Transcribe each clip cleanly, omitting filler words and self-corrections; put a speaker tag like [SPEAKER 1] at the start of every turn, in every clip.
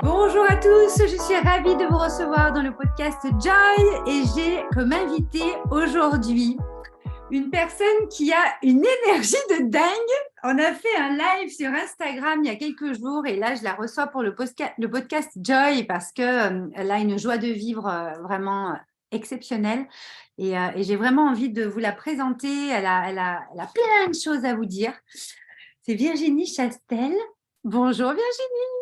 [SPEAKER 1] Bonjour à tous, je suis ravie de vous recevoir dans le podcast Joy et j'ai comme invité aujourd'hui une personne qui a une énergie de dingue. On a fait un live sur Instagram il y a quelques jours et là je la reçois pour le podcast Joy parce qu'elle a une joie de vivre vraiment exceptionnelle et j'ai vraiment envie de vous la présenter. Elle a plein de choses à vous dire. C'est Virginie Chastel. Bonjour Virginie.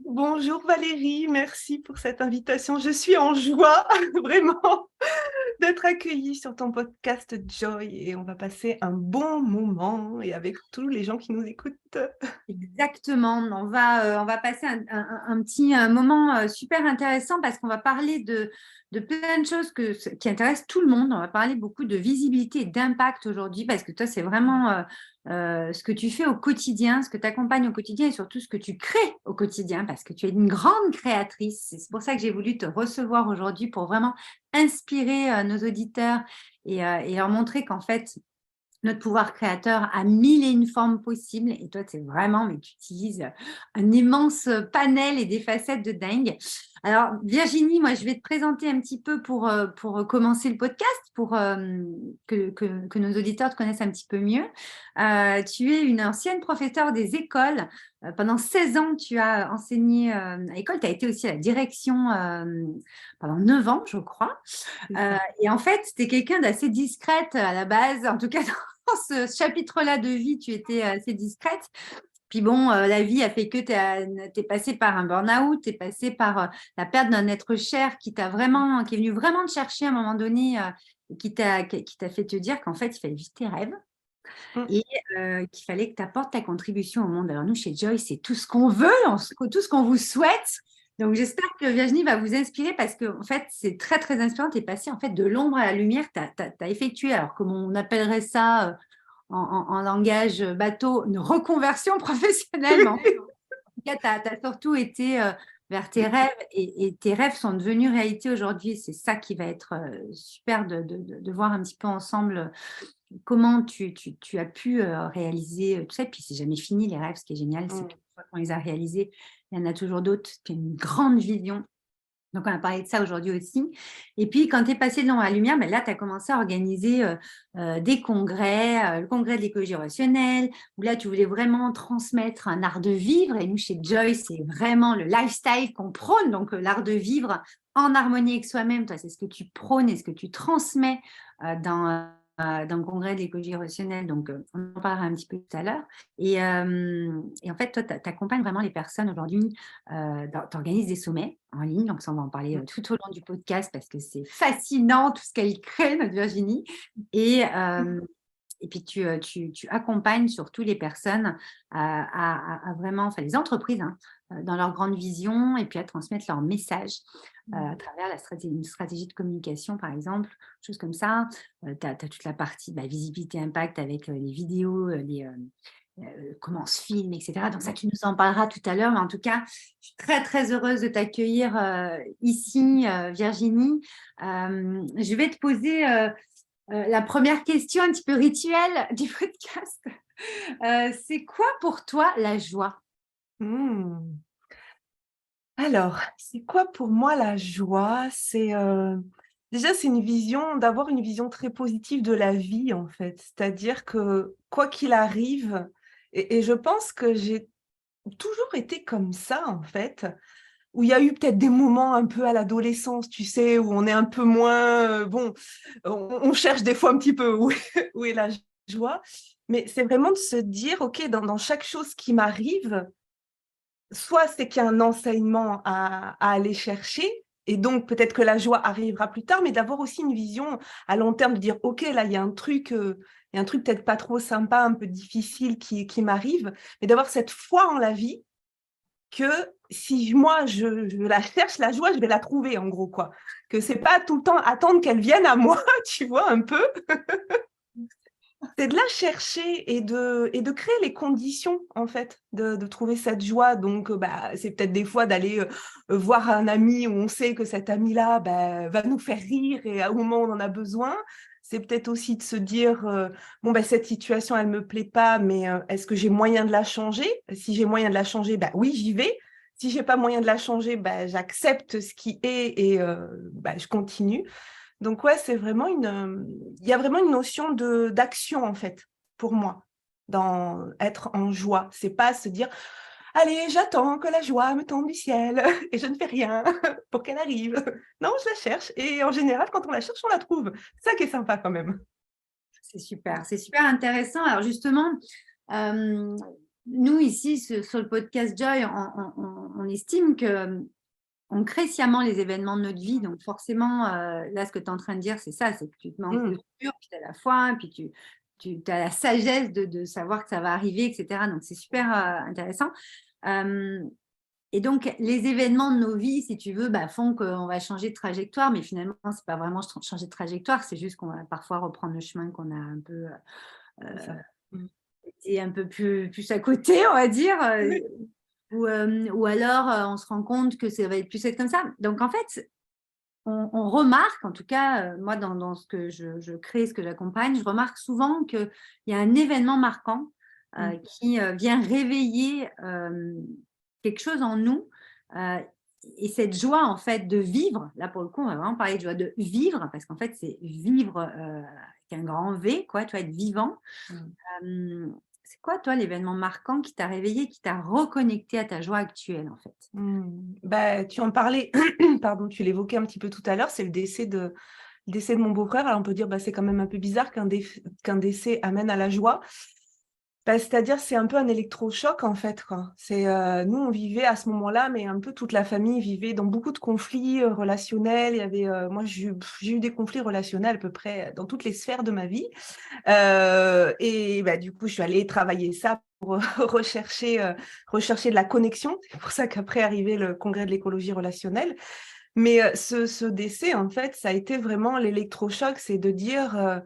[SPEAKER 2] Bonjour Valérie, merci pour cette invitation. Je suis en joie vraiment d'être accueillie sur ton podcast Joy et on va passer un bon moment et avec tous les gens qui nous écoutent.
[SPEAKER 1] Exactement, on va passer un petit moment super intéressant parce qu'on va parler de plein de choses qui intéressent tout le monde. On va parler beaucoup de visibilité et d'impact aujourd'hui parce que toi, c'est vraiment ce que tu fais au quotidien, ce que tu accompagnes au quotidien et surtout ce que tu crées au quotidien parce que tu es une grande créatrice. C'est pour ça que j'ai voulu te recevoir aujourd'hui pour vraiment inspirer nos auditeurs et leur montrer qu'en fait, notre pouvoir créateur a mille et une formes possibles. Et toi, c'est vraiment, mais tu utilises un immense panel et des facettes de dingue. Alors, Virginie, moi, je vais te présenter un petit peu pour commencer le podcast, pour que nos auditeurs te connaissent un petit peu mieux. Tu es une ancienne professeure des écoles. Pendant 16 ans, tu as enseigné à l'école. Tu as été aussi à la direction pendant 9 ans, je crois. Et en fait, tu es quelqu'un d'assez discrète à la base, en tout cas dans ce chapitre-là de vie, tu étais assez discrète. Puis bon, la vie a fait que tu es passé par un burn-out, tu es passé par la perte d'un être cher qui est venu vraiment te chercher à un moment donné et qui t'a fait te dire qu'en fait, il fallait vivre tes rêves et qu'il fallait que tu apportes ta contribution au monde. Alors nous, chez Joy, c'est tout ce qu'on veut, tout ce qu'on vous souhaite. Donc j'espère que Virginie va vous inspirer parce que en fait, c'est très, très inspirant. Tu es passé en fait de l'ombre à la lumière. Tu as effectué, alors comme on appellerait ça en langage bateau, une reconversion professionnelle. Mais en tout cas, tu as surtout été vers tes rêves et tes rêves sont devenus réalité aujourd'hui. C'est ça qui va être super de voir un petit peu ensemble comment tu as pu réaliser tout ça. Et puis, c'est jamais fini les rêves. Ce qui est génial, c'est qu'une fois qu'on les a réalisés, il y en a toujours d'autres. Tu as une grande vision. Donc, on a parlé de ça aujourd'hui aussi. Et puis, quand tu es passé dans la lumière, ben là, tu as commencé à organiser des congrès, le congrès de l'écologie relationnelle, où là, tu voulais vraiment transmettre un art de vivre. Et nous, chez Joy, c'est vraiment le lifestyle qu'on prône, donc l'art de vivre en harmonie avec soi-même. Toi, c'est ce que tu prônes et ce que tu transmets dans le congrès de l'écologie relationnelle. Donc, on en parlera un petit peu tout à l'heure. Et en fait, toi, tu accompagnes vraiment les personnes aujourd'hui. Tu organises des sommets en ligne. Donc, ça, on va en parler tout au long du podcast parce que c'est fascinant tout ce qu'elle crée, notre Virginie. Et puis, tu accompagnes surtout les personnes à vraiment, enfin les entreprises, hein, dans leur grande vision et puis à transmettre leur message à travers une stratégie de communication, par exemple, choses comme ça. Tu as toute la partie visibilité impact avec les vidéos, comment on se filme, etc. Donc ça, tu nous en parleras tout à l'heure. Mais en tout cas, je suis très, très heureuse de t'accueillir ici, Virginie. Je vais te poser la première question un petit peu rituelle du podcast. C'est quoi pour toi la joie?
[SPEAKER 2] Alors, c'est quoi pour moi la joie? Déjà, c'est d'avoir une vision très positive de la vie, en fait. C'est-à-dire que quoi qu'il arrive, et je pense que j'ai toujours été comme ça, en fait, où il y a eu peut-être des moments un peu à l'adolescence, tu sais, où on est un peu moins, on cherche des fois un petit peu où est la joie, mais c'est vraiment de se dire, OK, dans chaque chose qui m'arrive, soit c'est qu'il y a un enseignement à aller chercher, et donc peut-être que la joie arrivera plus tard, mais d'avoir aussi une vision à long terme, de dire, OK, là, il y a un truc peut-être pas trop sympa, un peu difficile qui m'arrive, mais d'avoir cette foi en la vie que si moi, je la cherche, la joie, je vais la trouver, en gros, quoi. Que c'est pas tout le temps attendre qu'elle vienne à moi, tu vois, un peu. C'est de la chercher et de créer les conditions, en fait, de trouver cette joie. Donc, c'est peut-être des fois d'aller voir un ami où on sait que cet ami-là va nous faire rire et au moment où on en a besoin. C'est peut-être aussi de se dire, cette situation, elle ne me plaît pas, mais est-ce que j'ai moyen de la changer? Si j'ai moyen de la changer, oui, j'y vais. si j'ai pas moyen de la changer, j'accepte ce qui est et je continue. Donc ouais, il y a vraiment une notion d'action en fait pour moi dans être en joie. C'est pas se dire allez, j'attends que la joie me tombe du ciel et je ne fais rien pour qu'elle arrive. Non, je la cherche et en général, quand on la cherche, on la trouve. C'est ça qui est sympa quand même.
[SPEAKER 1] C'est super intéressant. Alors justement, nous ici sur le podcast Joy, on estime que on crée sciemment les événements de notre vie. Donc forcément, là, ce que tu es en train de dire, c'est ça, c'est que tu te mets en posture, puis tu as la foi, puis tu as la sagesse de savoir que ça va arriver, etc. Donc c'est super intéressant. Et donc, les événements de nos vies, si tu veux, font qu'on va changer de trajectoire, mais finalement, ce n'est pas vraiment changer de trajectoire, c'est juste qu'on va parfois reprendre le chemin qu'on a un peu été un peu plus à côté, on va dire. Ou alors, on se rend compte que ça va être plus être comme ça. Donc, en fait, on remarque, en tout cas, moi, dans ce que je crée, ce que j'accompagne, je remarque souvent qu'il y a un événement marquant qui vient réveiller quelque chose en nous. Et cette joie, en fait, de vivre, là, pour le coup, on va vraiment parler de joie de vivre, parce qu'en fait, c'est vivre avec un grand V, quoi, tu vois, être vivant. C'est quoi, toi, l'événement marquant qui t'a réveillé, qui t'a reconnecté à ta joie actuelle, en fait?
[SPEAKER 2] Tu en parlais, pardon, tu l'évoquais un petit peu tout à l'heure, c'est le décès de mon beau-frère. Alors on peut dire c'est quand même un peu bizarre qu'un décès amène à la joie. C'est-à-dire, c'est un peu un électrochoc, en fait, quoi. Nous, on vivait à ce moment-là, mais un peu toute la famille vivait dans beaucoup de conflits relationnels. Il y avait, moi, j'ai eu des conflits relationnels à peu près dans toutes les sphères de ma vie. Et du coup, je suis allée travailler ça pour rechercher de la connexion. C'est pour ça qu'après arrivé le congrès de l'écologie relationnelle. Mais ce décès, en fait, ça a été vraiment l'électrochoc, c'est de dire...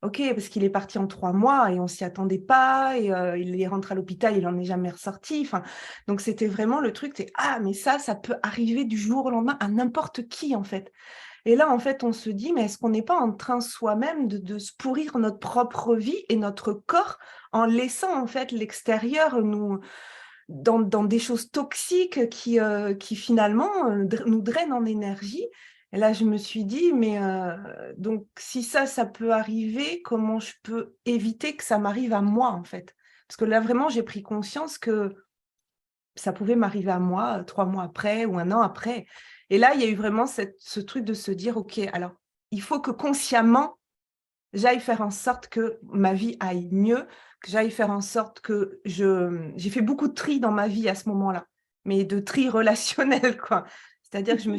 [SPEAKER 2] Ok, parce qu'il est parti en 3 mois et on s'y attendait pas, et il est rentré à l'hôpital, il n'en est jamais ressorti. Enfin, donc c'était vraiment le truc, mais ça peut arriver du jour au lendemain à n'importe qui en fait. Et là, en fait, on se dit, mais est-ce qu'on n'est pas en train soi-même de se pourrir notre propre vie et notre corps en laissant en fait l'extérieur nous dans des choses toxiques qui finalement nous drainent en énergie. Et là, je me suis dit, mais donc si ça peut arriver, comment je peux éviter que ça m'arrive à moi, en fait? Parce que là, vraiment, j'ai pris conscience que ça pouvait m'arriver à moi 3 mois après ou 1 an après. Et là, il y a eu vraiment ce truc de se dire, OK, alors, il faut que consciemment, j'aille faire en sorte que ma vie aille mieux, que j'aille faire en sorte que j'ai fait beaucoup de tri dans ma vie à ce moment-là, mais de tri relationnel, quoi. C'est-à-dire que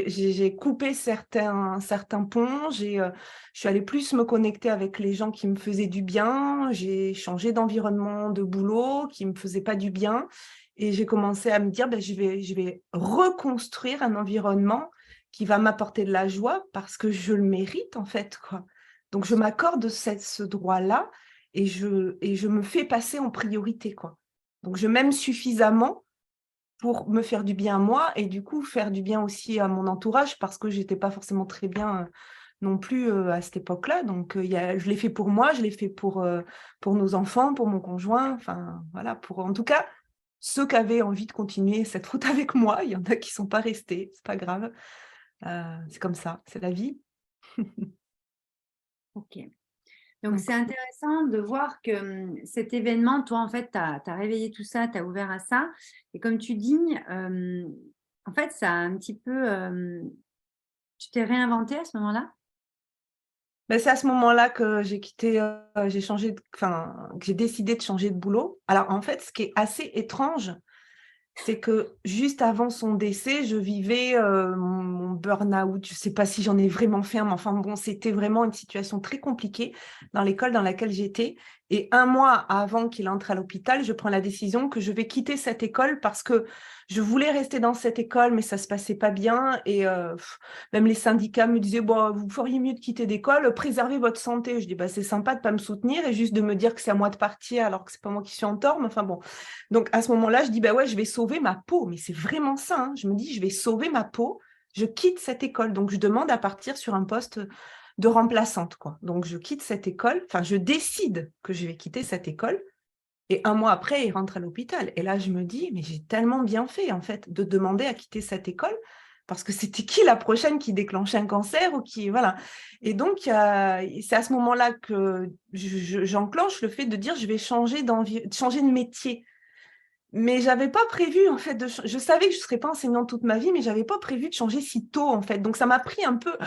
[SPEAKER 2] j'ai coupé certains ponts, je suis allée plus me connecter avec les gens qui me faisaient du bien, j'ai changé d'environnement de boulot qui me faisait pas du bien, et j'ai commencé à me dire, je vais reconstruire un environnement qui va m'apporter de la joie parce que je le mérite, en fait, quoi. Donc, je m'accorde ce droit-là et je me fais passer en priorité, quoi. Donc, je m'aime suffisamment pour me faire du bien à moi et du coup, faire du bien aussi à mon entourage parce que j'étais pas forcément très bien non plus à cette époque-là. Donc, je l'ai fait pour moi, je l'ai fait pour nos enfants, pour mon conjoint, enfin, voilà, pour en tout cas, ceux qui avaient envie de continuer cette route avec moi. Il y en a qui sont pas restés, c'est pas grave. C'est comme ça, c'est la vie.
[SPEAKER 1] Ok. Donc, c'est intéressant de voir que cet événement, toi, en fait, tu as réveillé tout ça, tu as ouvert à ça. Et comme tu dis, en fait, ça a un petit peu... tu t'es réinventé à ce moment-là?
[SPEAKER 2] C'est à ce moment-là que j'ai quitté, que j'ai décidé de changer de boulot. Alors, en fait, ce qui est assez étrange, c'est que juste avant son décès, je vivais mon burn-out. Je ne sais pas si j'en ai vraiment fait un, mais enfin bon, c'était vraiment une situation très compliquée dans l'école dans laquelle j'étais. Et 1 mois avant qu'il entre à l'hôpital, je prends la décision que je vais quitter cette école parce que je voulais rester dans cette école, mais ça ne se passait pas bien. Et même les syndicats me disaient, bon, vous feriez mieux de quitter l'école, préservez votre santé. Je dis, c'est sympa de ne pas me soutenir et juste de me dire que c'est à moi de partir alors que ce n'est pas moi qui suis en tort. Mais enfin bon. Donc, à ce moment-là, je dis, ouais, je vais sauver ma peau. Mais c'est vraiment ça, hein. Je me dis, je vais sauver ma peau. Je quitte cette école. Donc, je demande à partir sur un poste de remplaçante, quoi. Donc, je quitte cette école. Enfin, je décide que je vais quitter cette école. Et un mois après, il rentre à l'hôpital. Et là, je me dis, mais j'ai tellement bien fait, en fait, de demander à quitter cette école, parce que c'était qui la prochaine qui déclenchait un cancer ou qui, voilà. Et donc, c'est à ce moment-là que j'enclenche le fait de dire, je vais changer de métier. Mais j'avais pas prévu, en fait, je savais que je serais pas enseignante toute ma vie, mais j'avais pas prévu de changer si tôt, en fait. Donc, ça m'a pris un peu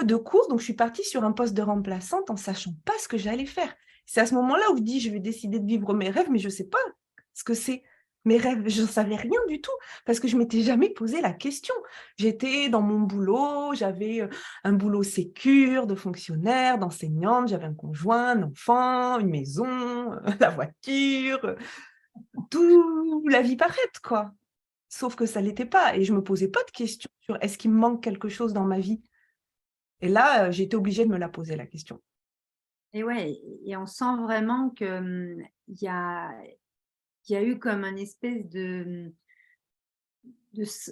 [SPEAKER 2] de cours. Donc, je suis partie sur un poste de remplaçante en sachant pas ce que j'allais faire. C'est à ce moment-là où je dis, je vais décider de vivre mes rêves, mais je sais pas ce que c'est mes rêves. Je ne savais rien du tout parce que je m'étais jamais posé la question. J'étais dans mon boulot, j'avais un boulot sécure de fonctionnaire, d'enseignante, j'avais un conjoint, un enfant, une maison, la voiture, tout la vie parfaite, quoi. Sauf que ça l'était pas et je me posais pas de questions sur est-ce qu'il me manque quelque chose dans ma vie. Et là, j'ai été obligée de me la poser la question.
[SPEAKER 1] Et ouais, et on sent vraiment que, il y a eu comme un espèce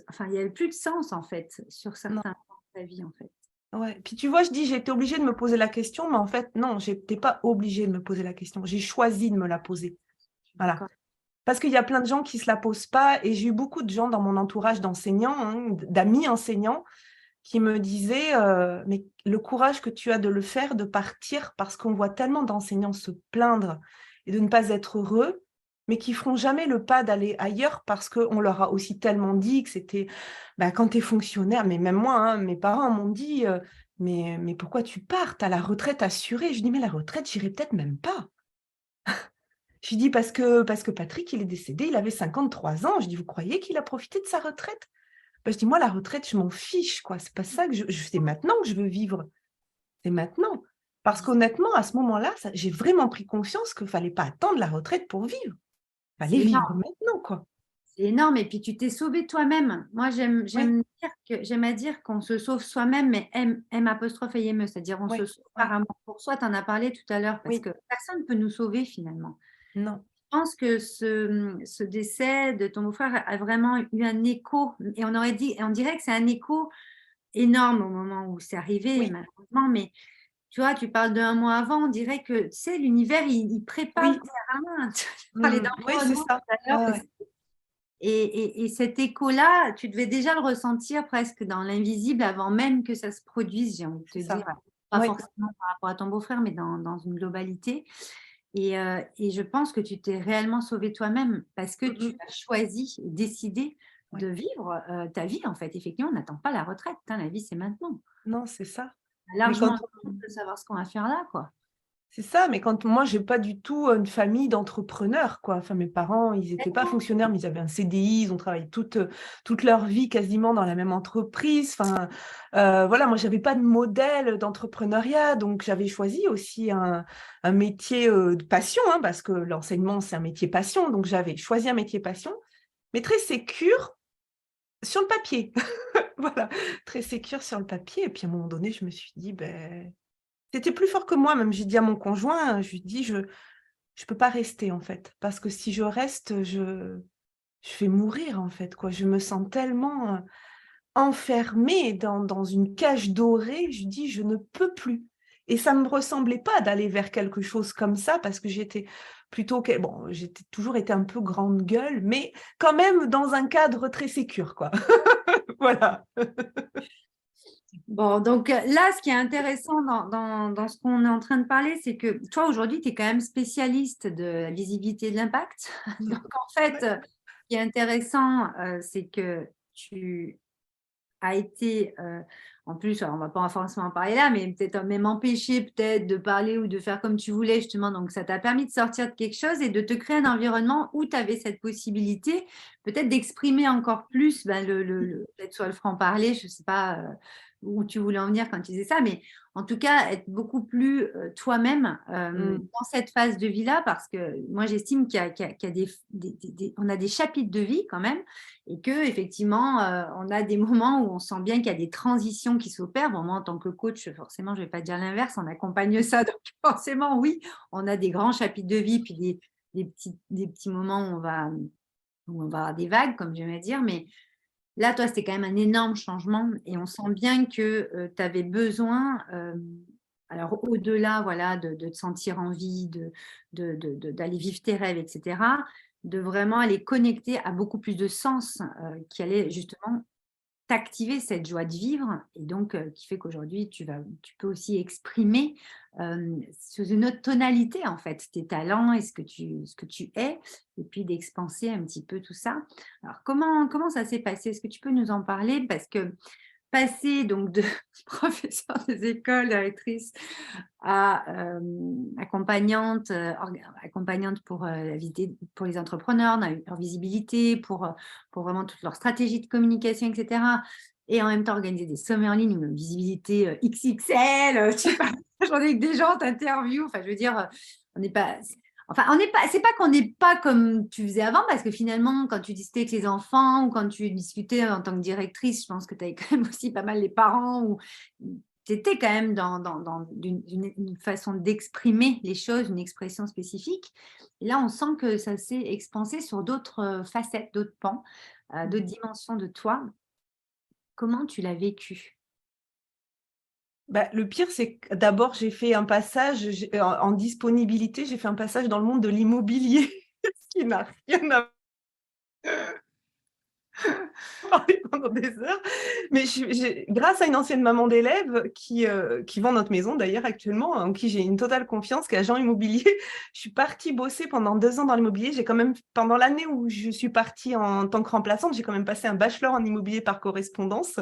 [SPEAKER 1] enfin, il y avait plus de sens, en fait, sur
[SPEAKER 2] Non,
[SPEAKER 1] certains points de ta vie, en fait.
[SPEAKER 2] ouais. Puis tu vois, je dis: «J'ai été obligée de me poser la question», mais en fait, non, j'étais pas obligée de me poser la question. J'ai choisi de me la poser.
[SPEAKER 1] Je suis
[SPEAKER 2] Voilà.
[SPEAKER 1] d'accord.
[SPEAKER 2] Parce qu'il y a plein de gens qui se la posent pas et j'ai eu beaucoup de gens dans mon entourage d'enseignants, hein, d'amis enseignants qui me disaient, «Mais le courage que tu as de le faire, de partir», parce qu'on voit tellement d'enseignants se plaindre et de ne pas être heureux, mais qui feront jamais le pas d'aller ailleurs parce qu'on leur a aussi tellement dit que c'était, bah, quand tu es fonctionnaire, mais même moi, hein, mes parents m'ont dit, «Mais pourquoi tu pars? Tu as la retraite assurée». Je dis: «Mais la retraite, j'irai peut-être même pas». Je dis: «Parce que Patrick, il est décédé, il avait 53 ans». Je dis: «Vous croyez qu'il a profité de sa retraite?» Bah, je dis: «Moi, la retraite, je m'en fiche, quoi. C'est pas ça que c'est maintenant que je veux vivre. C'est maintenant». Parce qu'honnêtement, à ce moment-là, j'ai vraiment pris conscience qu'il fallait pas attendre la retraite pour vivre. Il fallait
[SPEAKER 1] C'est énorme,
[SPEAKER 2] vivre maintenant, quoi.
[SPEAKER 1] c'est énorme et puis tu t'es sauvé toi-même. Moi,
[SPEAKER 2] Oui,
[SPEAKER 1] j'aime à dire qu'on se sauve soi-même, mais M apostrophe et M E, c'est-à-dire on se
[SPEAKER 2] oui,
[SPEAKER 1] sauve par
[SPEAKER 2] oui,
[SPEAKER 1] amour pour soi. Tu en as parlé tout à l'heure parce
[SPEAKER 2] oui.
[SPEAKER 1] que personne ne peut nous sauver finalement.
[SPEAKER 2] Non.
[SPEAKER 1] Je pense que ce décès de ton beau-frère a vraiment eu un écho et on dirait que c'est un écho énorme au moment où c'est arrivé
[SPEAKER 2] Oui,
[SPEAKER 1] malheureusement, mais tu vois, tu parles d'1 mois avant, on dirait que, tu sais, l'univers, il prépare
[SPEAKER 2] oui.
[SPEAKER 1] terrain. Tu parlais
[SPEAKER 2] Oui, c'est
[SPEAKER 1] d'environnement
[SPEAKER 2] ça.
[SPEAKER 1] tout à l'heure
[SPEAKER 2] Ouais,
[SPEAKER 1] parce
[SPEAKER 2] ouais.
[SPEAKER 1] et cet écho-là, tu devais déjà le ressentir presque dans l'invisible avant même que ça se produise, j'ai envie de te
[SPEAKER 2] C'est
[SPEAKER 1] dire.
[SPEAKER 2] ça.
[SPEAKER 1] Pas
[SPEAKER 2] Oui.
[SPEAKER 1] forcément par rapport à ton beau-frère, mais dans une globalité et je pense que tu t'es réellement sauvé toi-même parce que
[SPEAKER 2] Mmh
[SPEAKER 1] tu
[SPEAKER 2] mh.
[SPEAKER 1] as choisi et décidé de
[SPEAKER 2] Ouais.
[SPEAKER 1] vivre, ta vie, en fait. Effectivement, on n'attend pas la retraite, hein, la vie, c'est maintenant.
[SPEAKER 2] Non, c'est ça.
[SPEAKER 1] On a
[SPEAKER 2] Mais
[SPEAKER 1] largement
[SPEAKER 2] quand
[SPEAKER 1] le temps de savoir ce qu'on va faire là, quoi.
[SPEAKER 2] C'est ça, mais quand moi, j'ai pas du tout, une famille d'entrepreneurs, quoi. Enfin, mes parents, ils étaient pas fonctionnaires, mais ils avaient un CDI, ils ont travaillé toute leur vie quasiment dans la même entreprise. Enfin, voilà, moi, j'avais pas de modèle d'entrepreneuriat, donc j'avais choisi aussi un métier, de passion, hein, parce que l'enseignement, c'est un métier passion, donc j'avais choisi un métier passion, mais très sécure sur le papier. Voilà, très sécure sur le papier et puis à un moment donné, je me suis dit: «Beh». C'était plus fort que moi, même j'ai dit à mon conjoint, je lui ai dit: «Je peux pas rester en fait, parce que si je reste, je vais mourir en fait, quoi». Je me sens tellement, enfermée dans une cage dorée, je lui dis: «Je ne peux plus» et ça me ressemblait pas d'aller vers quelque chose comme ça parce que j'étais plutôt bon, j'étais toujours été un peu grande gueule, mais quand même dans un cadre très sécure, quoi. Voilà.
[SPEAKER 1] Bon, donc là, ce qui est intéressant dans ce qu'on est en train de parler, c'est que toi, aujourd'hui, tu es quand même spécialiste de la visibilité et de l'impact.
[SPEAKER 2] Mmh.
[SPEAKER 1] Donc, en fait,
[SPEAKER 2] Ouais.
[SPEAKER 1] ce qui est intéressant, c'est que tu a été, en plus, alors on va pas forcément en parler là, mais peut-être même empêché peut-être de parler ou de faire comme tu voulais justement. Donc ça t'a permis de sortir de quelque chose et de te créer un environnement où tu avais cette possibilité peut-être d'exprimer encore plus ben, peut-être soit le franc-parler, je ne sais pas où tu voulais en venir quand tu disais ça, mais en tout cas être beaucoup plus toi-même
[SPEAKER 2] Mmh.
[SPEAKER 1] dans cette phase de vie-là parce que moi j'estime qu'il y a on a des chapitres de vie quand même et que effectivement, on a des moments où on sent bien qu'il y a des transitions qui s'opèrent. Bon, moi, en tant que coach, forcément, je ne vais pas dire l'inverse, on accompagne ça, donc forcément, oui, on a des grands chapitres de vie, puis des petits moments où on va avoir des vagues, comme j'aimais dire, mais là, toi, c'était quand même un énorme changement et on sent bien que tu avais besoin alors au-delà voilà, de te sentir envie d'aller vivre tes rêves, etc., de vraiment aller connecter à beaucoup plus de sens qui allait justement t'activer cette joie de vivre et donc qui fait qu'aujourd'hui, tu peux aussi exprimer sous une autre tonalité, en fait, tes talents et ce que tu es, et puis d'expanser un petit peu tout ça. Alors, comment ça s'est passé? Est-ce que tu peux nous en parler? Parce que passer donc de professeur des écoles, directrice à accompagnante, accompagnante pour, pour les entrepreneurs, dans leur visibilité, pour vraiment toute leur stratégie de communication, etc. Et en même temps organiser des sommets en ligne, une visibilité XXL, tu parles avec des gens, t'interviews, enfin je veux dire, on n'est pas… Enfin, on n'est pas, c'est pas qu'on n'est pas comme tu faisais avant, parce que finalement, quand tu discutais avec les enfants ou quand tu discutais en tant que directrice, je pense que tu avais quand même aussi pas mal les parents ou tu étais quand même dans une façon d'exprimer les choses, une expression spécifique. Et là, on sent que ça s'est expansé sur d'autres facettes, d'autres pans, d'autres dimensions de toi. Comment tu l'as vécu?
[SPEAKER 2] Bah, le pire, c'est que d'abord, j'ai fait un passage en disponibilité, j'ai fait un passage dans le monde de l'immobilier, ce qui n'a rien à parler pendant des heures. Mais grâce à une ancienne maman d'élève qui vend notre maison d'ailleurs actuellement, en qui j'ai une totale confiance, qui est agent immobilier, je suis partie bosser pendant 2 ans dans l'immobilier. J'ai quand même, pendant l'année où je suis partie en tant que remplaçante, j'ai quand même passé un bachelor en immobilier par correspondance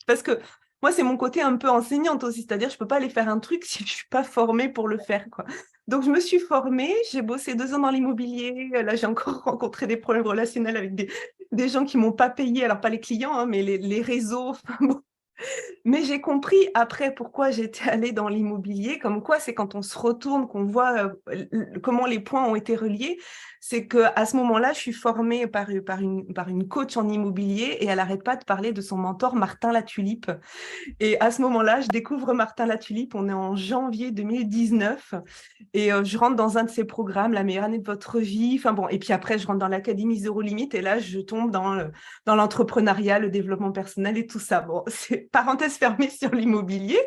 [SPEAKER 2] parce que moi, c'est mon côté un peu enseignante aussi, c'est-à-dire je ne peux pas aller faire un truc si je ne suis pas formée pour le faire, quoi. Donc, je me suis formée, j'ai bossé 2 ans dans l'immobilier. Là, j'ai encore rencontré des problèmes relationnels avec des gens qui ne m'ont pas payé, alors pas les clients, hein, mais les réseaux. Enfin, bon. Mais j'ai compris après pourquoi j'étais allée dans l'immobilier, comme quoi c'est quand on se retourne qu'on voit comment les points ont été reliés. C'est qu'à ce moment-là, je suis formée par une coach en immobilier et elle n'arrête pas de parler de son mentor Martin Latulipe. Et à ce moment-là, je découvre Martin Latulipe, on est en janvier 2019 et je rentre dans un de ses programmes, La meilleure année de votre vie. Enfin bon, et puis après, je rentre dans l'Académie Zéro Limite et là, je tombe dans l'entrepreneuriat, le développement personnel et tout ça. Bon, c'est parenthèse fermée sur l'immobilier,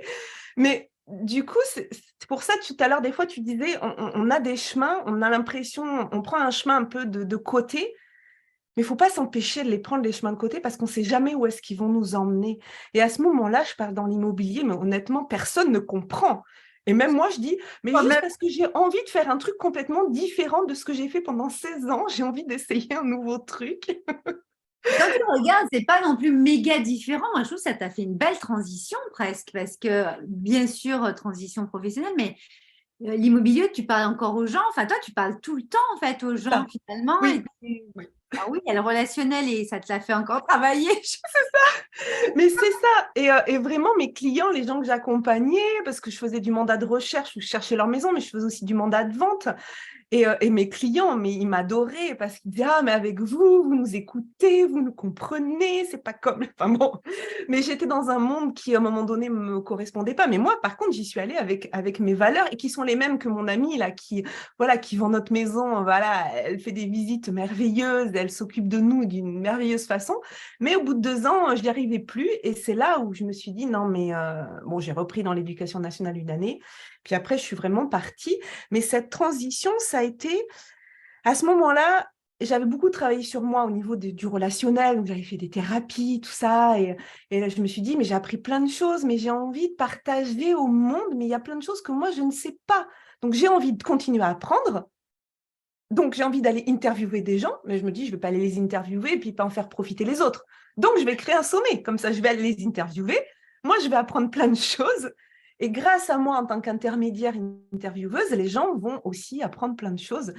[SPEAKER 2] mais du coup, c'est pour ça, tout à l'heure, des fois, tu disais, on a des chemins, on a l'impression, on prend un chemin un peu de côté, mais il ne faut pas s'empêcher de les prendre les chemins de côté parce qu'on ne sait jamais où est-ce qu'ils vont nous emmener. Et à ce moment-là, je parle dans l'immobilier, mais honnêtement, personne ne comprend. Et même moi, je dis, mais juste parce que j'ai envie de faire un truc complètement différent de ce que j'ai fait pendant 16 ans, j'ai envie d'essayer un nouveau truc.
[SPEAKER 1] Quand tu regardes, c'est pas non plus méga différent. Moi, je trouve que ça t'a fait une belle transition presque, parce que bien sûr, transition professionnelle, mais l'immobilier, tu parles encore aux gens. Enfin, toi, tu parles tout le temps en fait aux gens
[SPEAKER 2] Ça.
[SPEAKER 1] finalement.
[SPEAKER 2] Oui, oui.
[SPEAKER 1] Ah oui, il y a le relationnel et ça te l'a fait encore travailler.
[SPEAKER 2] Mais c'est ça. Et vraiment, mes clients, les gens que j'accompagnais, parce que je faisais du mandat de recherche où je cherchais leur maison, mais je faisais aussi du mandat de vente. Et mes clients, mais ils m'adoraient parce qu'ils disaient: ah, mais avec vous, vous nous écoutez, vous nous comprenez, c'est pas comme. Enfin bon, mais j'étais dans un monde qui, à un moment donné, ne me correspondait pas. Mais moi, par contre, j'y suis allée avec mes valeurs et qui sont les mêmes que mon amie, là, qui vend notre maison. Voilà, elle fait des visites merveilleuses, elle s'occupe de nous d'une merveilleuse façon. Mais au bout de 2 ans, je n'y arrivais plus. Et c'est là où je me suis dit: non, mais bon, j'ai repris dans l'éducation nationale une année. Puis après, je suis vraiment partie. Mais cette transition, ça a été, à ce moment-là, j'avais beaucoup travaillé sur moi au niveau du relationnel, donc j'avais fait des thérapies, tout ça, et là, je me suis dit, mais j'ai appris plein de choses, mais j'ai envie de partager au monde, mais il y a plein de choses que moi, je ne sais pas. Donc, j'ai envie de continuer à apprendre. Donc, j'ai envie d'aller interviewer des gens, mais je me dis, je ne vais pas aller les interviewer et puis pas en faire profiter les autres. Donc, je vais créer un sommet. Comme ça, je vais aller les interviewer. Moi, je vais apprendre plein de choses. Et grâce à moi, en tant qu'intermédiaire intervieweuse, les gens vont aussi apprendre plein de choses.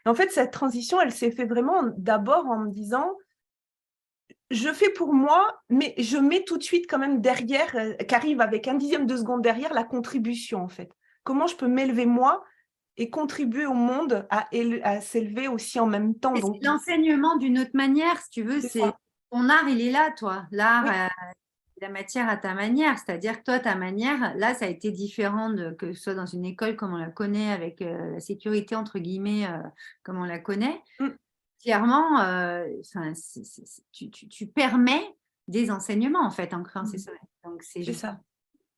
[SPEAKER 2] Et en fait, cette transition, elle s'est faite vraiment d'abord en me disant, je fais pour moi, mais je mets tout de suite quand même derrière, qu'arrive avec un dixième de seconde derrière, la contribution, en fait. Comment je peux m'élever moi et contribuer au monde à s'élever aussi en même temps. Donc,
[SPEAKER 1] C'est l'enseignement d'une autre manière, si tu veux.
[SPEAKER 2] c'est
[SPEAKER 1] C'est
[SPEAKER 2] ça.
[SPEAKER 1] ton art, il est là, toi. L'art,
[SPEAKER 2] Oui,
[SPEAKER 1] la matière à ta manière. C'est-à-dire que toi, ta manière, là, ça a été différent que ce soit dans une école comme on la connaît, avec la sécurité, entre guillemets, comme on la connaît.
[SPEAKER 2] mm,
[SPEAKER 1] Clairement, enfin, tu permets des enseignements, en fait, en créant ces
[SPEAKER 2] mm,
[SPEAKER 1] sommeils. Donc, c'est
[SPEAKER 2] c'est
[SPEAKER 1] juste.
[SPEAKER 2] ça.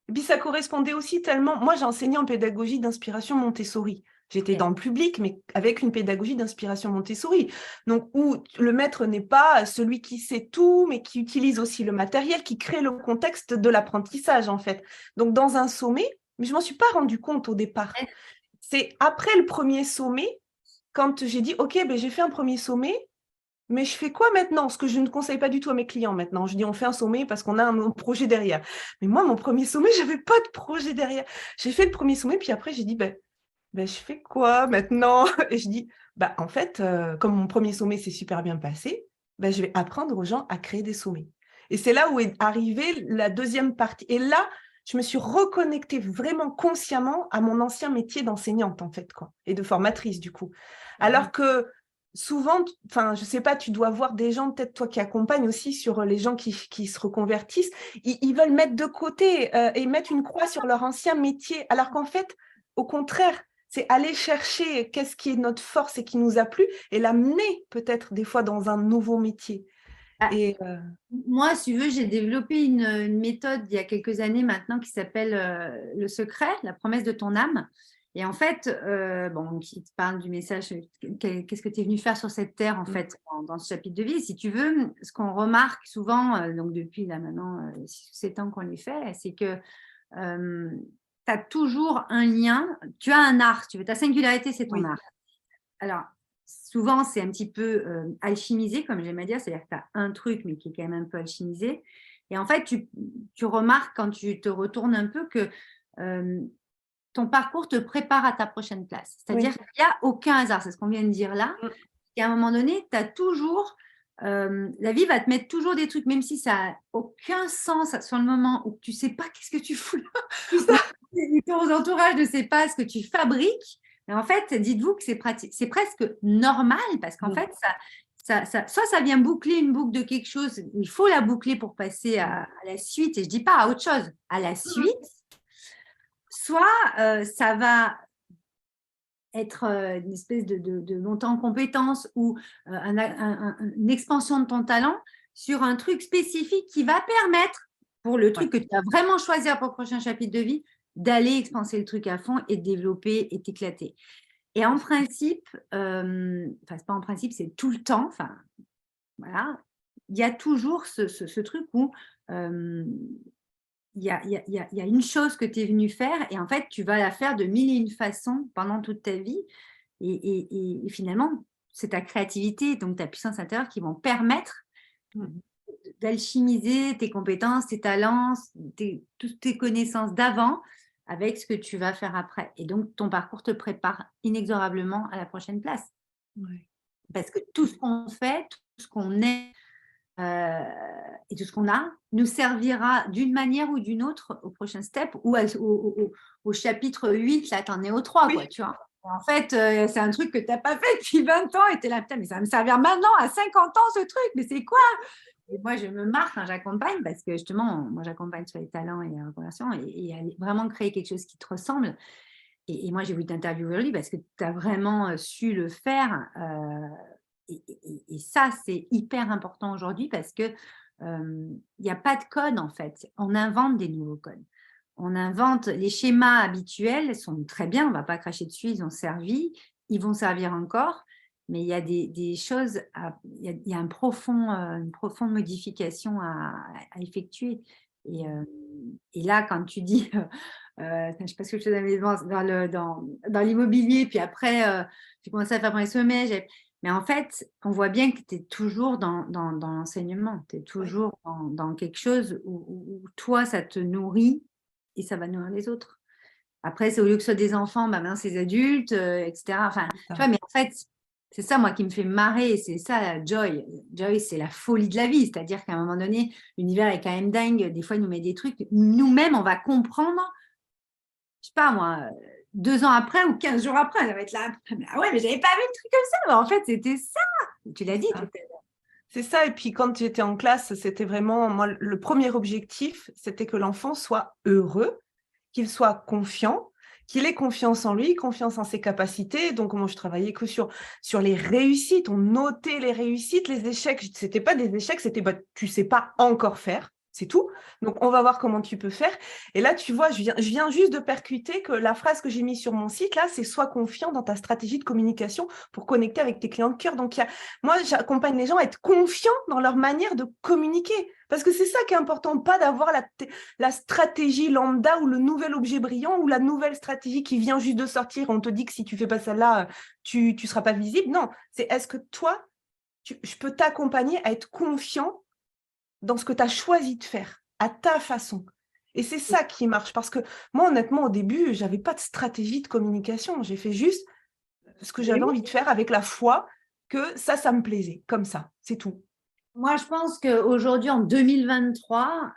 [SPEAKER 2] Et puis ça correspondait aussi tellement. Moi, j'ai enseigné en pédagogie d'inspiration Montessori. J'étais dans le public, mais avec une pédagogie d'inspiration Montessori. Donc, où le maître n'est pas celui qui sait tout, mais qui utilise aussi le matériel, qui crée le contexte de l'apprentissage, en fait. Donc, dans un sommet, mais je ne m'en suis pas rendu compte au départ. C'est après le premier sommet, quand j'ai dit, OK, ben, j'ai fait un premier sommet, mais je fais quoi maintenant? Ce que je ne conseille pas du tout à mes clients maintenant. Je dis, on fait un sommet parce qu'on a un projet derrière. Mais moi, mon premier sommet, je n'avais pas de projet derrière. J'ai fait le premier sommet, puis après, j'ai dit, ben, je fais quoi maintenant? Et je dis, en fait, comme mon premier sommet s'est super bien passé, ben, je vais apprendre aux gens à créer des sommets. Et c'est là où est arrivée la deuxième partie. Et là, je me suis reconnectée vraiment consciemment à mon ancien métier d'enseignante, en fait, quoi, et de formatrice, du coup. Alors que souvent, enfin, je sais pas, tu dois voir des gens, peut-être toi qui accompagnes aussi sur les gens qui se reconvertissent, ils veulent mettre de côté et mettre une croix sur leur ancien métier, alors qu'en fait, au contraire, c'est aller chercher qu'est-ce qui est notre force et qui nous a plu et l'amener peut-être des fois dans un nouveau métier.
[SPEAKER 1] Ah,
[SPEAKER 2] Et
[SPEAKER 1] moi, si tu veux, j'ai développé une méthode il y a quelques années maintenant qui s'appelle Le secret, la promesse de ton âme. Et en fait, bon, qui te parle du message, qu'est-ce que tu es venu faire sur cette terre, en fait, dans ce chapitre de vie. Si tu veux, ce qu'on remarque souvent, donc depuis là maintenant 6 ou 7 ans qu'on les fait, c'est que tu as toujours un lien, tu as un art, si tu veux, ta singularité, c'est ton
[SPEAKER 2] oui,
[SPEAKER 1] art. Alors, souvent, c'est un petit peu alchimisé, comme j'aime à dire, c'est-à-dire que tu as un truc, mais qui est quand même un peu alchimisé. Et en fait, tu remarques quand tu te retournes un peu que ton parcours te prépare à ta prochaine place. C'est-à-dire
[SPEAKER 2] oui.
[SPEAKER 1] qu'il n'y a aucun hasard, c'est ce qu'on vient de dire là. Et à un moment donné, tu as toujours, la vie va te mettre toujours des trucs, même si ça n'a aucun sens sur le moment où tu ne sais pas qu'est-ce que tu fous là, ou ton entourage ne sait pas ce que tu fabriques. Mais en fait, dites-vous que c'est presque normal parce qu'en fait, soit ça vient boucler une boucle de quelque chose, il faut la boucler pour passer à la suite, et je ne dis pas à autre chose, à la suite, soit ça va être une espèce de montée en compétence ou une expansion de ton talent sur un truc spécifique qui va permettre, pour le truc que tu vas vraiment choisir pour le prochain chapitre de vie, d'aller expanser le truc à fond et de développer et t'éclater. Et en principe, enfin, c'est pas en principe, c'est tout le temps, enfin, voilà, il y a toujours ce truc où il y a une chose que tu es venu faire et en fait, tu vas la faire de mille et une façons pendant toute ta vie. Et finalement, c'est ta créativité, donc ta puissance intérieure qui vont permettre d'alchimiser tes compétences, tes talents, toutes tes connaissances d'avant avec ce que tu vas faire après. Et donc, ton parcours te prépare inexorablement à la prochaine place.
[SPEAKER 2] Ouais.
[SPEAKER 1] Parce que tout ce qu'on fait, tout ce qu'on est, et tout ce qu'on a nous servira d'une manière ou d'une autre au prochain step ou au chapitre 8, là, tu en es au 3, quoi, tu vois. En fait, c'est un truc que tu n'as pas fait depuis 20 ans et tu es là, putain, mais ça va me servir maintenant à 50 ans, ce truc, mais c'est quoi? Et moi, je me marre quand j'accompagne parce que justement, moi, j'accompagne sur les talents et la reconversion et vraiment créer quelque chose qui te ressemble. Et moi, j'ai voulu t'interviewer aujourd'hui parce que tu as vraiment su le faire. Et ça, c'est hyper important aujourd'hui parce que il n'y a pas de code en fait. On invente des nouveaux codes. On invente les schémas habituels, sont très bien, on ne va pas cracher dessus, ils ont servi, ils vont servir encore, mais il y a des choses, il y a une profonde modification à effectuer. Et là, quand tu dis, je ne sais pas ce que je faisais dans l'immobilier, puis après, j'ai commencé à faire mon sommet, mais en fait, on voit bien que tu es toujours dans l'enseignement, tu es toujours dans quelque chose où toi, ça te nourrit et ça va nourrir les autres. Après, c'est au lieu que ce soit des enfants, maintenant, c'est des adultes, etc. Enfin, tu vois, mais en fait, c'est ça, moi, qui me fait marrer. C'est ça, la joy. Joy, c'est la folie de la vie. C'est-à-dire qu'à un moment donné, l'univers est quand même dingue. Des fois, il nous met des trucs. Nous-mêmes, on va comprendre, je sais pas moi, 2 ans après ou 15 jours après, ça va être là. Ah ouais, mais j'avais pas vu le truc comme ça. Mais en fait, c'était ça. Tu l'as dit tout à l'heure.
[SPEAKER 2] C'est ça, et puis quand j'étais en classe, c'était vraiment, moi, le premier objectif, c'était que l'enfant soit heureux, qu'il soit confiant, qu'il ait confiance en lui, confiance en ses capacités. Donc, moi, je travaillais que sur les réussites, on notait les réussites, les échecs. C'était pas des échecs, c'était tu sais pas encore faire. C'est tout. Donc, on va voir comment tu peux faire. Et là, tu vois, je viens juste de percuter que la phrase que j'ai mise sur mon site, là, c'est « Sois confiant dans ta stratégie de communication pour connecter avec tes clients de cœur ». Donc, moi, j'accompagne les gens à être confiants dans leur manière de communiquer. Parce que c'est ça qui est important, pas d'avoir la stratégie lambda ou le nouvel objet brillant ou la nouvelle stratégie qui vient juste de sortir. On te dit que si tu fais pas celle-là, tu ne seras pas visible. Non, c'est est-ce que toi, je peux t'accompagner à être confiant dans ce que tu as choisi de faire, à ta façon. Et c'est ça qui marche. Parce que moi, honnêtement, au début, je n'avais pas de stratégie de communication. J'ai fait juste ce que j'avais envie de faire avec la foi que ça me plaisait. Comme ça, c'est tout.
[SPEAKER 1] Moi, je pense qu'aujourd'hui, en 2023,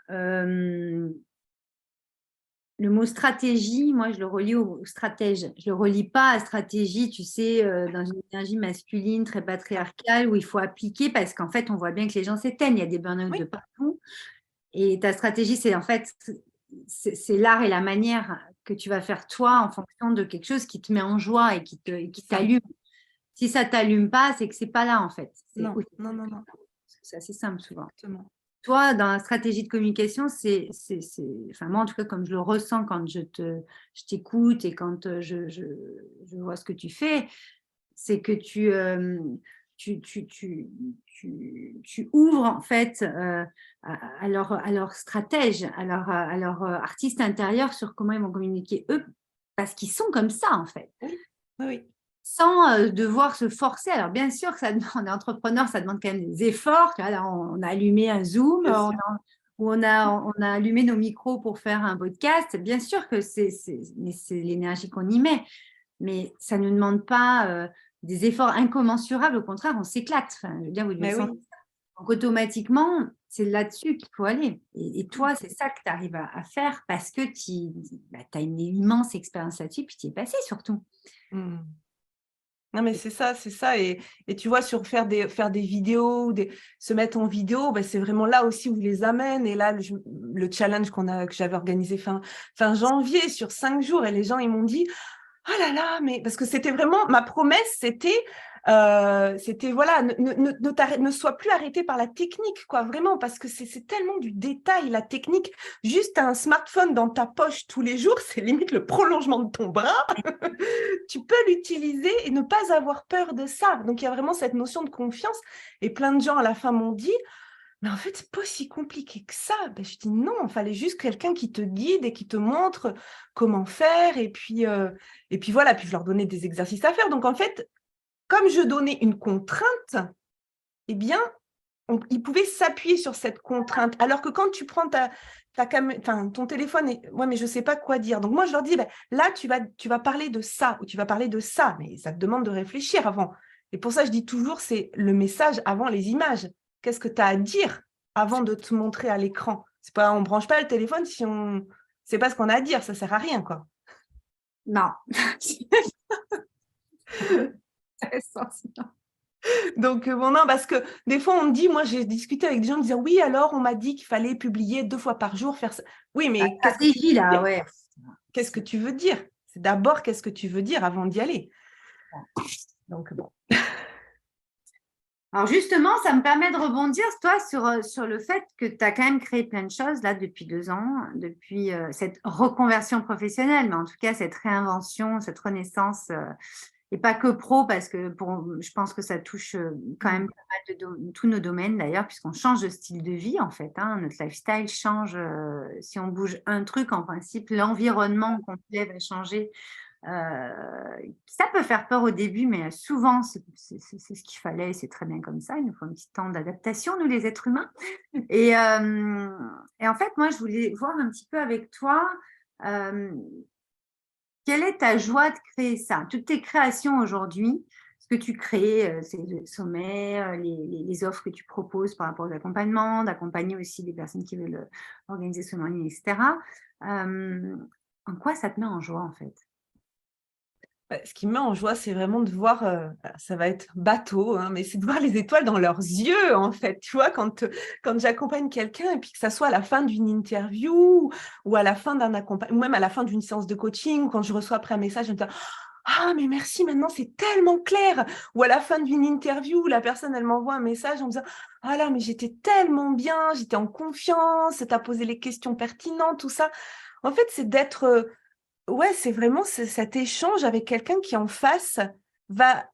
[SPEAKER 1] le mot stratégie, moi, je le relie au stratège. Je ne le relie pas à stratégie, tu sais, dans une énergie masculine très patriarcale où il faut appliquer parce qu'en fait, on voit bien que les gens s'éteignent. Il y a des burn-out de partout. Et ta stratégie, c'est en fait, c'est l'art et la manière que tu vas faire toi en fonction de quelque chose qui te met en joie et qui t'allume. Si ça ne t'allume pas, c'est que ce n'est pas là, en fait.
[SPEAKER 2] Non.
[SPEAKER 1] C'est assez simple souvent.
[SPEAKER 2] Exactement.
[SPEAKER 1] Toi, dans la stratégie de communication, enfin, moi, en tout cas, comme je le ressens quand je t'écoute et quand je vois ce que tu fais, c'est que tu ouvres, en fait, à leur stratège, à leur artiste intérieur sur comment ils vont communiquer eux, parce qu'ils sont comme ça, en fait.
[SPEAKER 2] Oui.
[SPEAKER 1] Sans devoir se forcer. Alors, bien sûr que on est entrepreneur, ça demande quand même des efforts. Là, on a allumé un Zoom, on a allumé nos micros pour faire un podcast. Bien sûr que mais c'est l'énergie qu'on y met. Mais ça ne nous demande pas des efforts incommensurables. Au contraire, on s'éclate. Enfin, je veux dire, vous devez sentir ça. Donc, automatiquement, c'est là-dessus qu'il faut aller. Et toi, c'est ça que tu arrives à faire parce que tu as une immense expérience là-dessus, puis tu y es passé surtout.
[SPEAKER 2] Non, mais c'est ça. Et tu vois, sur faire des vidéos, se mettre en vidéo, c'est vraiment là aussi où je les amène. Et là, le challenge que j'avais organisé fin janvier sur 5 jours, et les gens, ils m'ont dit « Oh là là !» mais parce que c'était vraiment, ma promesse, c'était voilà, ne sois plus arrêté par la technique, quoi, vraiment, parce que c'est tellement du détail, la technique. Juste un smartphone dans ta poche tous les jours, c'est limite le prolongement de ton bras. Tu peux l'utiliser et ne pas avoir peur de ça. Donc, il y a vraiment cette notion de confiance. Et plein de gens, à la fin, m'ont dit « Mais en fait, c'est pas si compliqué que ça. » Je dis « Non, il fallait juste quelqu'un qui te guide et qui te montre comment faire. » Et puis voilà, puis je leur donnais des exercices à faire. Donc, en fait, comme je donnais une contrainte, eh bien, ils pouvaient s'appuyer sur cette contrainte. Alors que quand tu prends ton téléphone, mais je ne sais pas quoi dire. Donc, moi, je leur dis, là, tu vas parler de ça ou tu vas parler de ça. Mais ça te demande de réfléchir avant. Et pour ça, je dis toujours, c'est le message avant les images. Qu'est-ce que tu as à dire avant de te montrer à l'écran? On ne branche pas le téléphone si on ne sait pas ce qu'on a à dire. Ça ne sert à rien, quoi.
[SPEAKER 1] Non.
[SPEAKER 2] Donc, non, parce que des fois, on me dit, moi, j'ai discuté avec des gens, me disant, oui, alors, on m'a dit qu'il fallait publier 2 fois par jour, faire ça. Oui, mais qu'est-ce que tu veux dire ?
[SPEAKER 1] Ouais.
[SPEAKER 2] Qu'est-ce que tu veux dire ? C'est d'abord, qu'est-ce que tu veux dire avant d'y aller ? Donc, bon.
[SPEAKER 1] Alors, justement, ça me permet de rebondir, toi, sur le fait que tu as quand même créé plein de choses, là, depuis 2 ans, depuis cette reconversion professionnelle, mais en tout cas, cette réinvention, cette renaissance et pas que pro, parce que je pense que ça touche quand même pas mal de tous nos domaines d'ailleurs, puisqu'on change de style de vie en fait. Notre lifestyle change. Si on bouge un truc, en principe, l'environnement complet va changer. Ça peut faire peur au début, mais souvent, c'est ce qu'il fallait. C'est très bien comme ça. Il nous faut un petit temps d'adaptation, nous les êtres humains. Et en fait, moi, je voulais voir un petit peu avec toi. Quelle est ta joie de créer ça? Toutes tes créations aujourd'hui, ce que tu crées, c'est le sommet, les offres que tu proposes par rapport aux accompagnements, d'accompagner aussi des personnes qui veulent organiser ce en ligne, etc. En quoi ça te met en joie en fait?
[SPEAKER 2] Ce qui me met en joie, c'est vraiment de voir, ça va être bateau, hein, mais c'est de voir les étoiles dans leurs yeux, en fait. Tu vois, quand j'accompagne quelqu'un, et puis que ça soit à la fin d'une interview, ou à la fin d'un accompagnement, ou même à la fin d'une séance de coaching, quand je reçois après un message, je me dis Ah, mais merci, maintenant c'est tellement clair. Ou à la fin d'une interview, la personne, elle m'envoie un message en me disant, ah là, mais j'étais tellement bien, j'étais en confiance, tu as posé les questions pertinentes, tout ça. En fait, c'est d'être, ouais, c'est vraiment cet échange avec quelqu'un qui en face va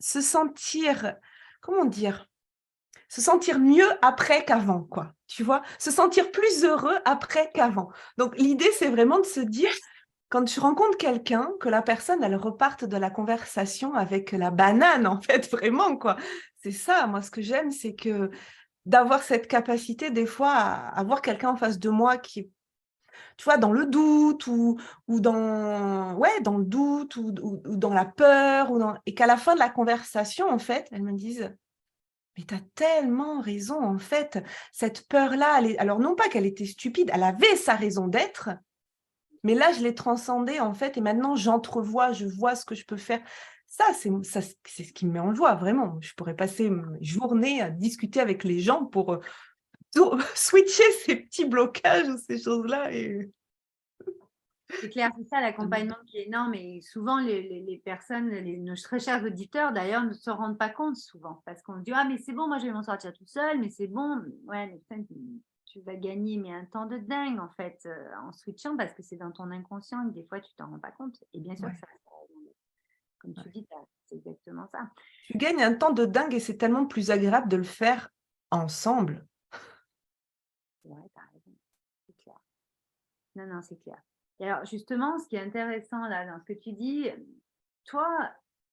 [SPEAKER 2] se sentir, comment dire, se sentir mieux après qu'avant, quoi. Tu vois, se sentir plus heureux après qu'avant. Donc, l'idée, c'est vraiment de se dire, quand tu rencontres quelqu'un, que la personne, elle reparte de la conversation avec la banane, en fait, vraiment, quoi. C'est ça, moi, ce que j'aime, c'est que d'avoir cette capacité, des fois, à avoir quelqu'un en face de moi qui est, tu vois, dans le doute ou dans, ouais, dans le doute ou dans la peur, et qu'à la fin de la conversation, en fait, elle me dise, mais tu as tellement raison, en fait, cette peur-là, alors non pas qu'elle était stupide, elle avait sa raison d'être, mais là, je l'ai transcendée, en fait, et maintenant, j'entrevois, je vois ce que je peux faire. Ça, c'est ce qui me met en joie, vraiment. Je pourrais passer mes journées à discuter avec les gens pour switcher ces petits blocages ou ces choses-là. Et...
[SPEAKER 1] C'est clair, c'est ça l'accompagnement qui est énorme et souvent les personnes, nos très chers auditeurs d'ailleurs ne se rendent pas compte souvent parce qu'on dit ah mais c'est bon, moi je vais m'en sortir tout seul, mais c'est bon, ouais mais putain, tu vas gagner mais un temps de dingue en fait en switchant parce que c'est dans ton inconscient et des fois tu t'en rends pas compte et bien sûr
[SPEAKER 2] Ouais,
[SPEAKER 1] que ça, comme tu
[SPEAKER 2] ouais.
[SPEAKER 1] dis, c'est exactement ça.
[SPEAKER 2] Tu gagnes un temps de dingue et c'est tellement plus agréable de le faire ensemble.
[SPEAKER 1] Ouais, t'as raison, c'est clair. Non, non, c'est clair. Et alors, justement, ce qui est intéressant là, dans ce que tu dis, toi,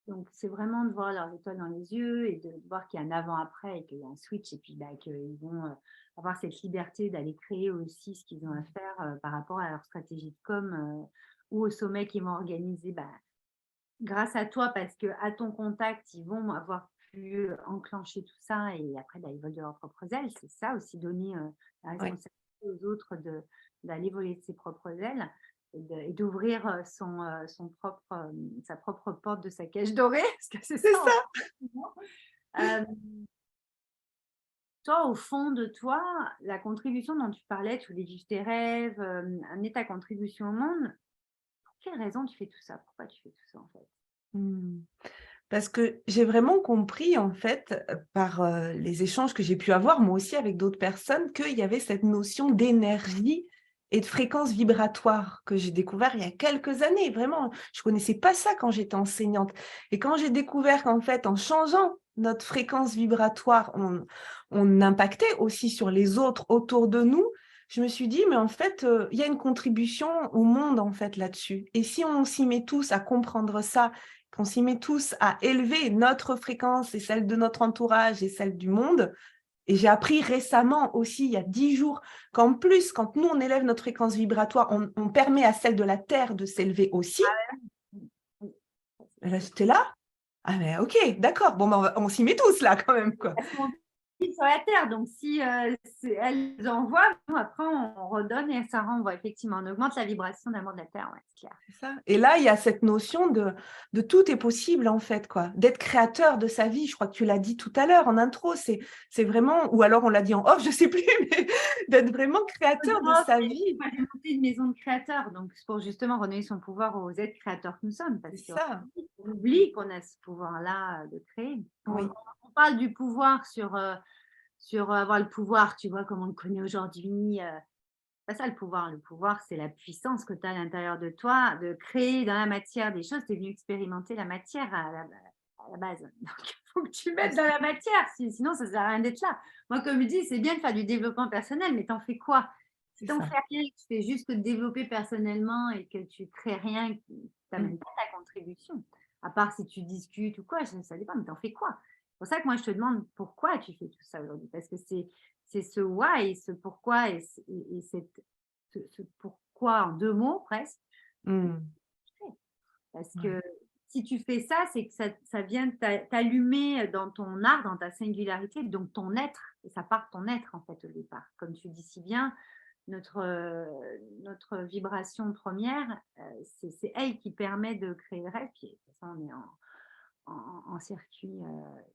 [SPEAKER 1] donc c'est vraiment de voir leurs étoiles dans les yeux et de voir qu'il y a un avant-après et qu'il y a un switch et puis bah, qu'ils vont avoir cette liberté d'aller créer aussi ce qu'ils ont à faire par rapport à leur stratégie de com ou au sommet qu'ils vont organiser bah, grâce à toi parce que à ton contact, ils vont avoir pu enclencher tout ça et après, bah, ils volent de leurs propres ailes. C'est ça aussi, donner la
[SPEAKER 2] Ouais.
[SPEAKER 1] responsabilité aux autres d'aller voler de ses propres ailes et d'ouvrir sa propre porte de sa cage dorée, parce que c'est
[SPEAKER 2] C'est
[SPEAKER 1] ça en
[SPEAKER 2] ça.
[SPEAKER 1] fait. Euh, Toi, au fond de toi, la contribution dont tu parlais, tu voulais vivre tes rêves, amener ta contribution au monde, pour quelle raison tu fais tout ça? Pourquoi tu fais tout ça en fait?
[SPEAKER 2] Mmh. Parce que j'ai vraiment compris, en fait, par, les échanges que j'ai pu avoir, moi aussi avec d'autres personnes, qu'il y avait cette notion d'énergie et de fréquence vibratoire que j'ai découvert il y a quelques années. Vraiment, je connaissais pas ça quand j'étais enseignante et quand j'ai découvert qu'en fait, en changeant notre fréquence vibratoire, on impactait aussi sur les autres autour de nous, je me suis dit: «Mais en fait, il y a une contribution au monde, en fait, là-dessus» et si on s'y met tous à comprendre ça, qu'on s'y met tous à élever notre fréquence et celle de notre entourage et celle du monde. Et j'ai appris récemment aussi, il y a 10 jours, qu'en plus, quand nous, on élève notre fréquence vibratoire, on permet à celle de la Terre de s'élever aussi.
[SPEAKER 1] Oui.
[SPEAKER 2] Et là, j'étais là. Ah mais ok, d'accord. Bon, ben, on s'y met tous là quand même, quoi.
[SPEAKER 1] Parce qu'on vit sur la terre, donc si elles envoient, nous après on redonne et ça renvoie effectivement. On augmente la vibration d'amour de la terre, ouais, c'est clair.
[SPEAKER 2] C'est ça. Et là, il y a cette notion de tout est possible, en fait, quoi. D'être créateur de sa vie. Je crois que tu l'as dit tout à l'heure en intro. C'est vraiment, ou alors on l'a dit en off, je sais plus, mais d'être vraiment créateur de sa vie.
[SPEAKER 1] Moi, j'ai monté une maison de créateurs, donc c'est pour justement redonner son pouvoir aux êtres créateurs que nous sommes,
[SPEAKER 2] C'est
[SPEAKER 1] parce
[SPEAKER 2] ça.
[SPEAKER 1] qu'on oublie qu'on a ce pouvoir-là de créer.
[SPEAKER 2] Oui.
[SPEAKER 1] On parle du pouvoir sur avoir le pouvoir, tu vois, comme on le connaît aujourd'hui. Pas ça le pouvoir. Le pouvoir, c'est la puissance que tu as à l'intérieur de toi, de créer dans la matière des choses. Tu es venu expérimenter la matière à la base. Donc, il faut que tu mettes dans la matière, sinon ça ne sert à rien d'être là. Moi, comme je dis, c'est bien de faire du développement personnel, mais t'en fais quoi? Si
[SPEAKER 2] C'est
[SPEAKER 1] t'en
[SPEAKER 2] ça.
[SPEAKER 1] fais rien, que tu fais juste que te développer personnellement et que tu crées rien, tu
[SPEAKER 2] Mmh.
[SPEAKER 1] n'amènes pas ta contribution. À part si tu discutes ou quoi, ça dépend, mais t'en fais quoi? C'est pour ça que moi, je te demande pourquoi tu fais tout ça aujourd'hui. Parce que c'est ce why, ce pourquoi et ce pourquoi en 2 mots presque.
[SPEAKER 2] Mmh.
[SPEAKER 1] Parce
[SPEAKER 2] Ouais.
[SPEAKER 1] que si tu fais ça, c'est que ça vient t'allumer dans ton art, dans ta singularité, donc ton être, et ça part de ton être en fait au départ. Comme tu dis si bien, notre vibration première, c'est elle qui permet de créer le rêve. Puis de toute façon, on est en circuit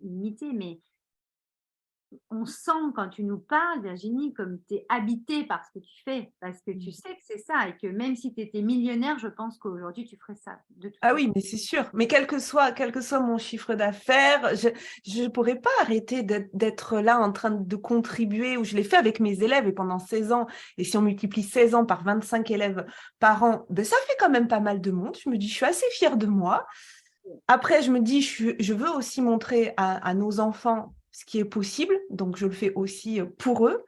[SPEAKER 1] illimité, mais on sent quand tu nous parles, Virginie, comme tu es habitée par ce que tu fais, parce que tu
[SPEAKER 2] Mmh.
[SPEAKER 1] sais que c'est ça et que même si tu étais millionnaire, je pense qu'aujourd'hui, tu ferais ça, de toute
[SPEAKER 2] Ah
[SPEAKER 1] façon.
[SPEAKER 2] oui, mais c'est sûr. Mais quel que soit mon chiffre d'affaires, je pourrais pas arrêter d'être là en train de contribuer, ou je l'ai fait avec mes élèves et pendant 16 ans. Et si on multiplie 16 ans par 25 élèves par an, ben ça fait quand même pas mal de monde. Je me dis, je suis assez fière de moi. Après, je me dis, je veux aussi montrer à nos enfants ce qui est possible. Donc, je le fais aussi pour eux,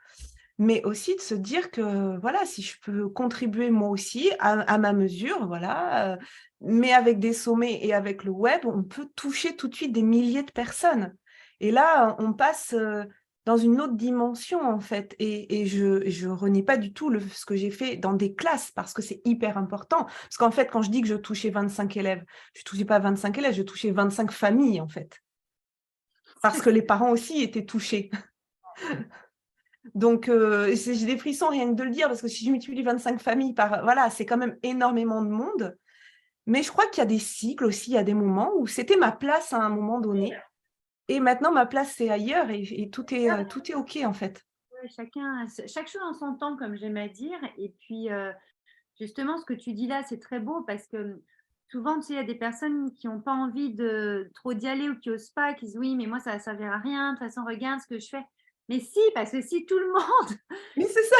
[SPEAKER 2] mais aussi de se dire que voilà, si je peux contribuer moi aussi à ma mesure, voilà, mais avec des sommets et avec le web, on peut toucher tout de suite des milliers de personnes. Et là, on passe dans une autre dimension en fait. Et je renie pas du tout ce que j'ai fait dans des classes parce que c'est hyper important. Parce qu'en fait, quand je dis que je touchais 25 élèves, je touchais pas 25 élèves, je touchais 25 familles en fait. Parce que les parents aussi étaient touchés. Donc, j'ai des frissons rien que de le dire, parce que si je multiplie 25 familles par, voilà, c'est quand même énormément de monde. Mais je crois qu'il y a des cycles aussi, il y a des moments où c'était ma place à un moment donné. Et maintenant, ma place, c'est ailleurs et tout est OK, en fait.
[SPEAKER 1] Ouais, chaque chose en son temps, comme j'aime à dire. Et puis, justement, ce que tu dis là, c'est très beau parce que souvent, tu sais, il y a des personnes qui n'ont pas envie de trop d'y aller ou qui n'osent pas, qui disent oui, mais moi, ça ne servira à rien. De toute façon, regarde ce que je fais. Mais si, parce que si tout le monde,
[SPEAKER 2] Mais c'est ça!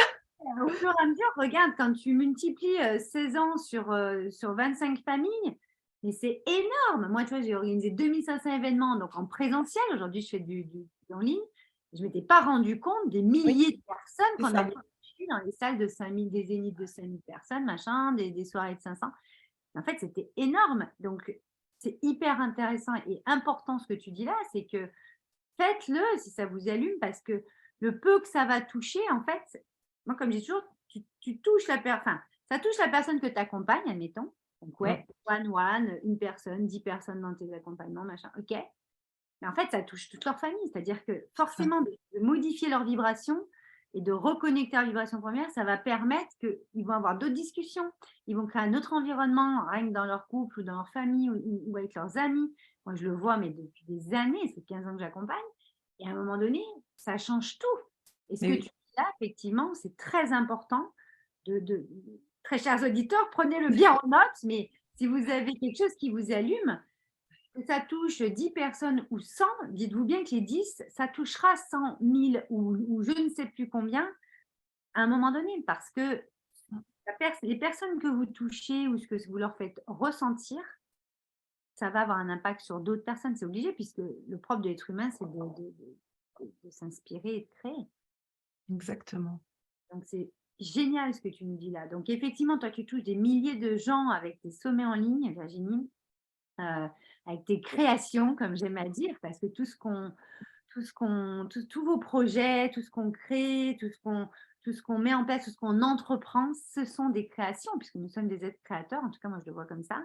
[SPEAKER 1] au fur et à mesure, regarde, quand tu multiplies 16 ans sur 25 familles, mais c'est énorme. Moi, tu vois, j'ai organisé 2500 événements donc en présentiel. Aujourd'hui, je fais du en ligne. Je ne m'étais pas rendu compte des
[SPEAKER 2] Oui,
[SPEAKER 1] milliers de personnes
[SPEAKER 2] c'est
[SPEAKER 1] qu'on
[SPEAKER 2] ça.
[SPEAKER 1] avait dans les salles de 5000, des zéniths de 5000 personnes, machin, des soirées de 500. En fait, c'était énorme. Donc, c'est hyper intéressant et important ce que tu dis là, c'est que faites-le si ça vous allume parce que le peu que ça va toucher, en fait, moi, comme je dis toujours, tu touches la personne, enfin, ça touche la personne que tu accompagnes, admettons. Donc,
[SPEAKER 2] Mmh.
[SPEAKER 1] ouais, one, une personne, 10 personnes dans tes accompagnements, machin, ok. Mais en fait, ça touche toute leur famille. C'est-à-dire que
[SPEAKER 2] C'est ça.
[SPEAKER 1] forcément, de modifier leur vibration et de reconnecter leur vibration première, ça va permettre qu'ils vont avoir d'autres discussions. Ils vont créer un autre environnement, rien que dans leur couple ou dans leur famille ou avec leurs amis. Moi, je le vois, mais depuis des années, c'est 15 ans que j'accompagne. Et à un moment donné, ça change tout. Et ce
[SPEAKER 2] Mais
[SPEAKER 1] que tu
[SPEAKER 2] oui.
[SPEAKER 1] dis là, effectivement, c'est très important. Très chers auditeurs, prenez-le bien en note, mais si vous avez quelque chose qui vous allume, que ça touche 10 personnes ou 100, dites-vous bien que les 10, ça touchera 100 000 ou je ne sais plus combien à un moment donné, parce que les personnes que vous touchez ou ce que vous leur faites ressentir, ça va avoir un impact sur d'autres personnes, c'est obligé, puisque le propre de l'être humain, c'est de s'inspirer et de créer.
[SPEAKER 2] Exactement.
[SPEAKER 1] Donc, c'est génial ce que tu nous dis là. Donc, effectivement, toi, tu touches des milliers de gens avec tes sommets en ligne, Virginie, avec tes créations, comme j'aime à dire, parce que tous vos projets, tout ce qu'on crée, tout ce qu'on met en place, tout ce qu'on entreprend, ce sont des créations, puisque nous sommes des êtres créateurs. En tout cas, moi, je le vois comme ça.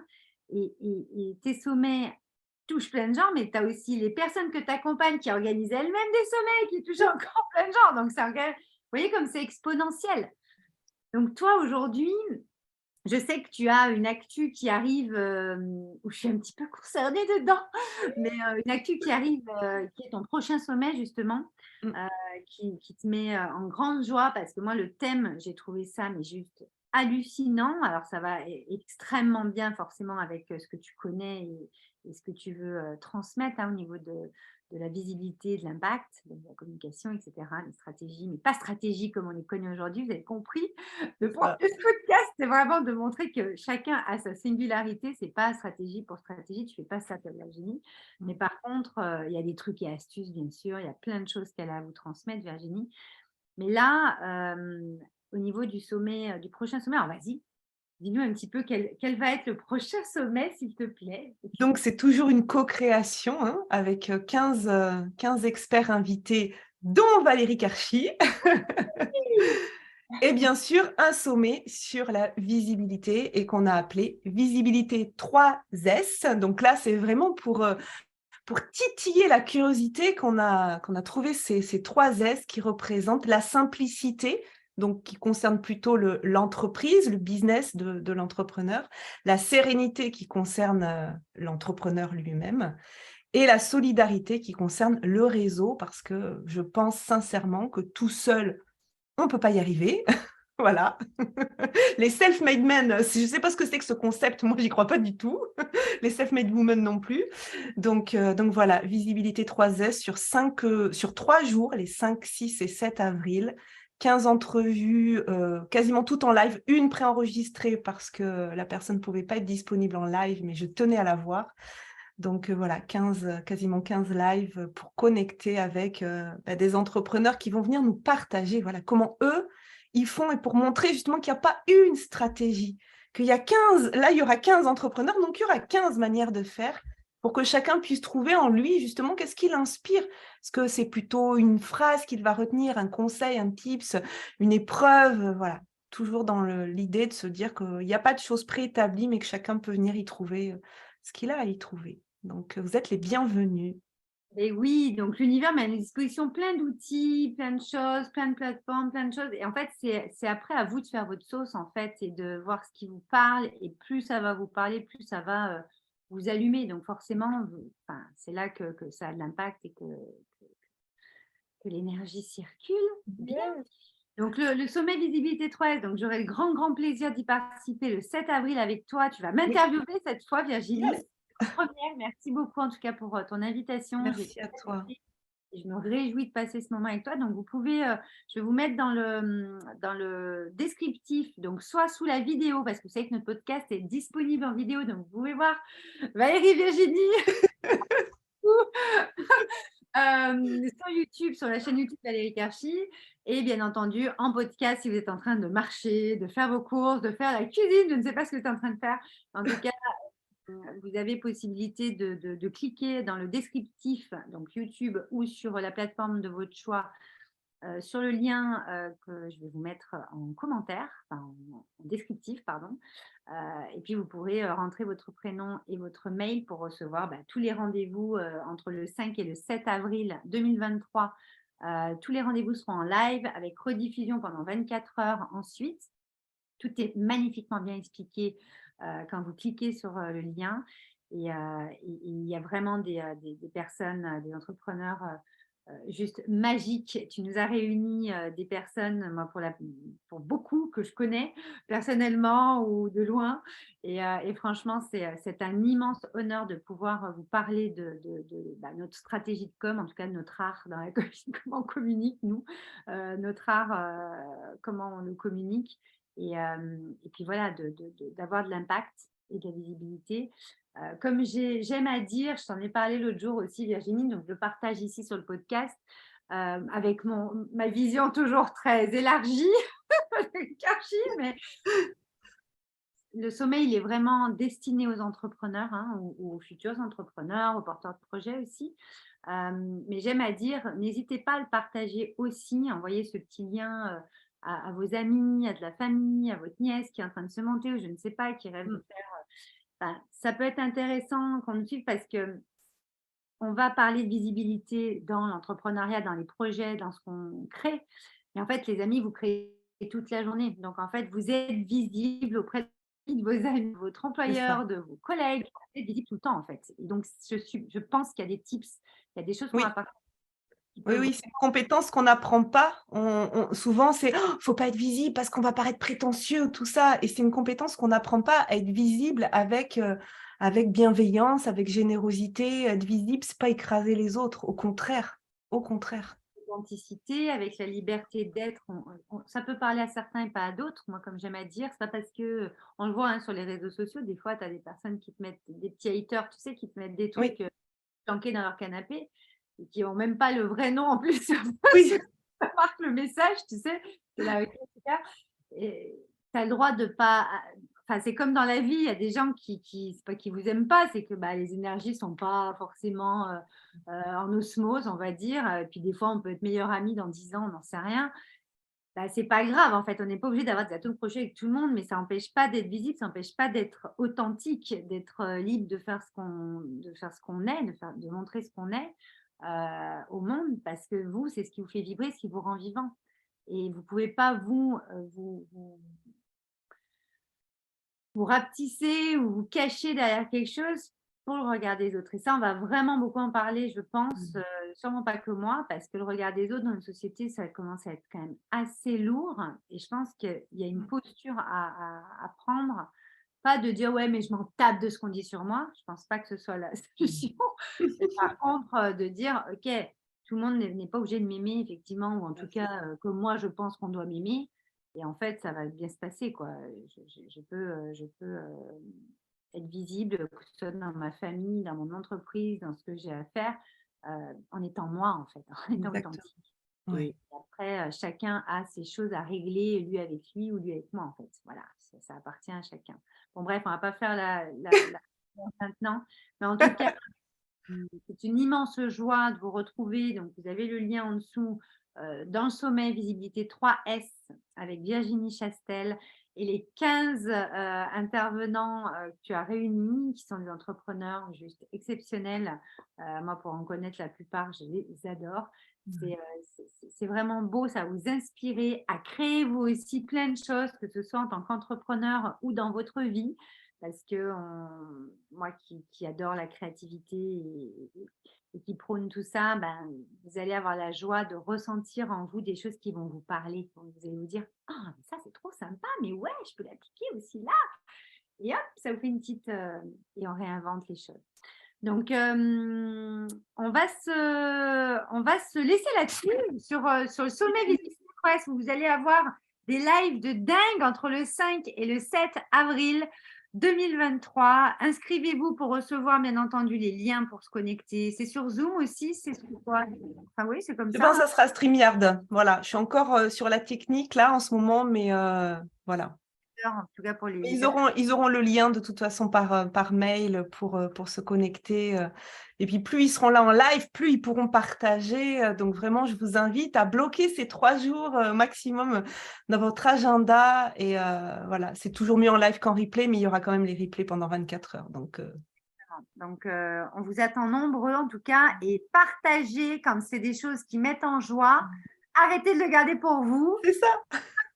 [SPEAKER 1] Et tes sommets touchent plein de gens, mais tu as aussi les personnes que tu accompagnes qui organisent elles-mêmes des sommets qui touchent encore plein de gens. Donc, vous voyez comme c'est exponentiel. Donc, toi, aujourd'hui, je sais que tu as une actu qui arrive, où je suis un petit peu concernée dedans, mais une actu qui arrive, qui est ton prochain sommet justement,
[SPEAKER 2] Mmh.
[SPEAKER 1] heu, qui te met, en grande joie parce que moi le thème, j'ai trouvé ça mais juste hallucinant. Alors ça va extrêmement bien forcément avec, ce que tu connais et ce que tu veux, transmettre, hein, au niveau de la visibilité, de l'impact, de la communication et cetera, les stratégies, mais pas stratégies comme on les connaît aujourd'hui, vous avez compris? Le
[SPEAKER 2] C'est
[SPEAKER 1] propre
[SPEAKER 2] ça.
[SPEAKER 1] de ce podcast, c'est vraiment de montrer que chacun a sa singularité. C'est pas stratégie pour stratégie. Tu fais pas ça comme Virginie.
[SPEAKER 2] Mmh.
[SPEAKER 1] Mais par contre, il y a des trucs et astuces, bien sûr. Il y a plein de choses qu'elle a à vous transmettre, Virginie. Mais là, au niveau du sommet, du prochain sommet, alors vas-y, dis-nous un petit peu quel va être le prochain sommet, s'il te plaît. Et puis,
[SPEAKER 2] Donc, c'est toujours une co-création, hein, avec 15 experts invités, dont Valérie Karchi. Et bien sûr, un sommet sur la visibilité et qu'on a appelé Visibilité 3S. Donc là, c'est vraiment pour titiller la curiosité qu'on a trouvé ces 3S qui représentent la simplicité, donc qui concerne plutôt l'entreprise, le business de l'entrepreneur, la sérénité qui concerne l'entrepreneur lui-même, et la solidarité qui concerne le réseau, parce que je pense sincèrement que tout seul, on ne peut pas y arriver. Voilà. Les self-made men, je ne sais pas ce que c'est que ce concept, moi, j'y crois pas du tout. Les self-made women non plus. Donc voilà, visibilité 3S sur 3 jours, les 5, 6 et 7 avril. 15 entrevues, quasiment toutes en live, une préenregistrée parce que la personne ne pouvait pas être disponible en live, mais je tenais à la voir. Donc voilà, quasiment 15 lives pour connecter avec des entrepreneurs qui vont venir nous partager voilà, comment eux, ils font et pour montrer justement qu'il n'y a pas une stratégie, qu'il y a 15, là il y aura 15 entrepreneurs, donc il y aura 15 manières de faire pour que chacun puisse trouver en lui justement qu'est-ce qui l'inspire. Est-ce que c'est plutôt une phrase qu'il va retenir, un conseil, un tips, une épreuve, voilà. Toujours dans l'idée de se dire qu'il n'y a pas de choses préétablies, mais que chacun peut venir y trouver ce qu'il a à y trouver. Donc, vous êtes les bienvenus.
[SPEAKER 1] Et oui, donc l'univers met à notre disposition plein d'outils, plein de choses, plein de plateformes, plein de choses. Et en fait, c'est après à vous de faire votre sauce, en fait, et de voir ce qui vous parle. Et plus ça va vous parler, plus ça va vous allumer. Donc forcément, c'est là que ça a de l'impact et que l'énergie circule bien. Donc, le sommet visibilité 3S, donc j'aurai le grand, grand plaisir d'y participer le 7 avril avec toi. Tu vas m'interviewer cette fois, Virginie.
[SPEAKER 2] Yes.
[SPEAKER 1] Première, merci beaucoup en tout cas pour ton invitation.
[SPEAKER 2] Merci à toi.
[SPEAKER 1] Je me réjouis de passer ce moment avec toi. Donc, vous pouvez, je vais vous mettre dans le descriptif, donc soit sous la vidéo, parce que vous savez que notre podcast est disponible en vidéo, donc vous pouvez voir Valérie Virginie sur YouTube, sur la chaîne YouTube Valérie Karchi, et bien entendu en podcast si vous êtes en train de marcher, de faire vos courses, de faire la cuisine, je ne sais pas ce que vous êtes en train de faire. En tout cas, vous avez possibilité de cliquer dans le descriptif, donc YouTube ou sur la plateforme de votre choix, sur le lien que je vais vous mettre en commentaire, en descriptif, pardon. Et puis, vous pourrez rentrer votre prénom et votre mail pour recevoir tous les rendez-vous entre le 5 et le 7 avril 2023. Tous les rendez-vous seront en live avec rediffusion pendant 24 heures ensuite. Tout est magnifiquement bien expliqué quand vous cliquez sur le lien. Et il y a vraiment des personnes, des entrepreneurs juste magiques. Tu nous as réunis des personnes, moi pour beaucoup que je connais personnellement ou de loin. Et franchement, c'est un immense honneur de pouvoir vous parler de notre stratégie de com, en tout cas de notre art dans la comment on communique, nous, notre art, comment on le communique. Et puis voilà, d'avoir de l'impact et de la visibilité. Comme j'aime à dire, je t'en ai parlé l'autre jour aussi, Virginie, donc je le partage ici sur le podcast, avec ma vision toujours très élargie, mais le sommet, il est vraiment destiné aux entrepreneurs, ou aux futurs entrepreneurs, aux porteurs de projets aussi. Mais j'aime à dire, n'hésitez pas à le partager aussi, envoyer ce petit lien à vos amis, à de la famille, à votre nièce qui est en train de se monter ou je ne sais pas, qui rêve de faire. Ça peut être intéressant qu'on nous suive parce que on va parler de visibilité dans l'entrepreneuriat, dans les projets, dans ce qu'on crée. Mais en fait, les amis, vous créez toute la journée. Donc, en fait, vous êtes visible auprès de vos amis, de votre employeur, de vos collègues. Vous êtes visible tout le temps, en fait. Et donc, je pense qu'il y a des tips, il y a des choses qu'on va
[SPEAKER 2] Oui.
[SPEAKER 1] partager.
[SPEAKER 2] Oui, c'est une compétence qu'on n'apprend pas. Souvent, c'est faut pas être visible parce qu'on va paraître prétentieux, tout ça. Et c'est une compétence qu'on n'apprend pas à être visible avec bienveillance, avec générosité. Être visible, c'est pas écraser les autres. Au contraire. Au contraire.
[SPEAKER 1] Authenticité, avec la liberté d'être. Ça peut parler à certains et pas à d'autres. Moi, comme j'aime à dire, c'est pas parce que on le voit sur les réseaux sociaux, des fois, tu as des personnes qui te mettent des petits haters, tu sais, qui te mettent des trucs planqués dans leur canapé et qui n'ont même pas le vrai nom en plus.
[SPEAKER 2] Oui.
[SPEAKER 1] Ça marque le message, tu sais. C'est là, et tu as le droit de pas. Enfin, c'est comme dans la vie, il y a des gens c'est pas qu'ils vous aiment pas, c'est que les énergies sont pas forcément en osmose, on va dire. Et puis des fois, on peut être meilleurs amis dans 10 ans, on n'en sait rien. C'est pas grave, en fait, on n'est pas obligé d'avoir des atomes crochets avec tout le monde, mais ça n'empêche pas d'être visible, ça n'empêche pas d'être authentique, d'être libre de faire ce qu'on est, de montrer ce qu'on est au monde, parce que vous, c'est ce qui vous fait vibrer, ce qui vous rend vivant. Et vous ne pouvez pas vous rapetisser ou vous cacher derrière quelque chose pour le regard des autres. Et ça, on va vraiment beaucoup en parler, je pense, sûrement pas que moi, parce que le regard des autres dans une société, ça commence à être quand même assez lourd. Et je pense qu'il y a une posture à prendre, pas de dire ouais, mais je m'en tape de ce qu'on dit sur moi. Je pense pas que ce soit la solution. Mais par contre, de dire ok, tout le monde n'est pas obligé de m'aimer, effectivement, ou en tout cas, comme moi, je pense qu'on doit m'aimer. Et en fait, ça va bien se passer, quoi. Je peux être visible, que ce soit dans ma famille, dans mon entreprise, dans ce que j'ai à faire, en étant moi, en fait, en étant authentique.
[SPEAKER 2] Ouais.
[SPEAKER 1] Et après, chacun a ses choses à régler, lui avec lui ou lui avec moi, en fait. Voilà, ça appartient à chacun. Bon, bref, on ne va pas faire la maintenant, mais en tout cas, c'est une immense joie de vous retrouver. Donc, vous avez le lien en dessous dans le sommet Visibilité 3S avec Virginie Chastel et les 15 intervenants que tu as réunis, qui sont des entrepreneurs juste exceptionnels. Moi, pour en connaître la plupart, je les adore. C'est vraiment beau, ça va vous inspirer à créer vous aussi plein de choses, que ce soit en tant qu'entrepreneur ou dans votre vie. Parce que moi qui adore la créativité et qui prône tout ça, ben, vous allez avoir la joie de ressentir en vous des choses qui vont vous parler. Donc, vous allez vous dire « Ah, mais ça c'est trop sympa, mais ouais, je peux l'appliquer aussi là !» Et hop, ça vous fait une petite… et on réinvente les choses. Donc, on va se laisser là-dessus sur le sommet Visibilité Press où vous allez avoir des lives de dingue entre le 5 et le 7 avril 2023. Inscrivez-vous pour recevoir, bien entendu, les liens pour se connecter. C'est sur Zoom aussi, c'est sur quoi? Ah oui, c'est comme
[SPEAKER 2] Je
[SPEAKER 1] ça.
[SPEAKER 2] pense que ça sera StreamYard. Voilà, je suis encore sur la technique là en ce moment, mais voilà.
[SPEAKER 1] En tout cas, pour les
[SPEAKER 2] Ils auront le lien de toute façon par mail pour se connecter. Et puis, plus ils seront là en live, plus ils pourront partager. Donc, vraiment, je vous invite à bloquer ces 3 jours maximum dans votre agenda. Et voilà, c'est toujours mieux en live qu'en replay, mais il y aura quand même les replays pendant 24 heures. Donc,
[SPEAKER 1] on vous attend nombreux, en tout cas, et partagez quand c'est des choses qui mettent en joie. Arrêtez de le garder pour vous.
[SPEAKER 2] c'est ça.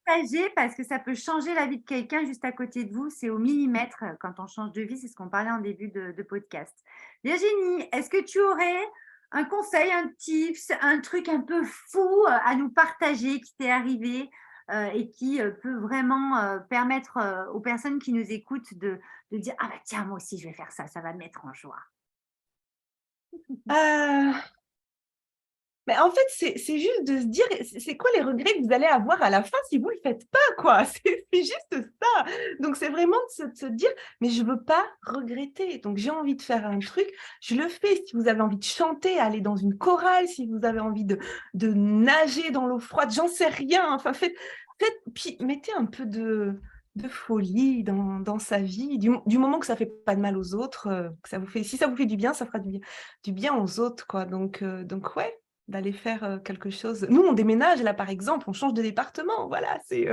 [SPEAKER 1] Partagez parce que ça peut changer la vie de quelqu'un juste à côté de vous. C'est au millimètre quand on change de vie. C'est ce qu'on parlait en début de podcast. Virginie, est-ce que tu aurais un conseil, un tips, un truc un peu fou à nous partager qui t'est arrivé et qui peut vraiment permettre aux personnes qui nous écoutent de dire « Ah bah tiens, moi aussi, je vais faire ça. Ça va me mettre en joie. »
[SPEAKER 2] Mais en fait, c'est juste de se dire, c'est quoi les regrets que vous allez avoir à la fin si vous ne le faites pas, quoi. C'est juste ça. Donc, c'est vraiment de se dire, mais je ne veux pas regretter. Donc, j'ai envie de faire un truc, je le fais. Si vous avez envie de chanter, aller dans une chorale, si vous avez envie de nager dans l'eau froide, j'en sais rien. Enfin, puis mettez un peu de folie dans sa vie, du moment que ça ne fait pas de mal aux autres, que ça vous fait, si ça vous fait du bien, ça fera du bien aux autres, quoi. Donc ouais. D'aller faire quelque chose. Nous, on déménage, là, par exemple, on change de département. Voilà, c'est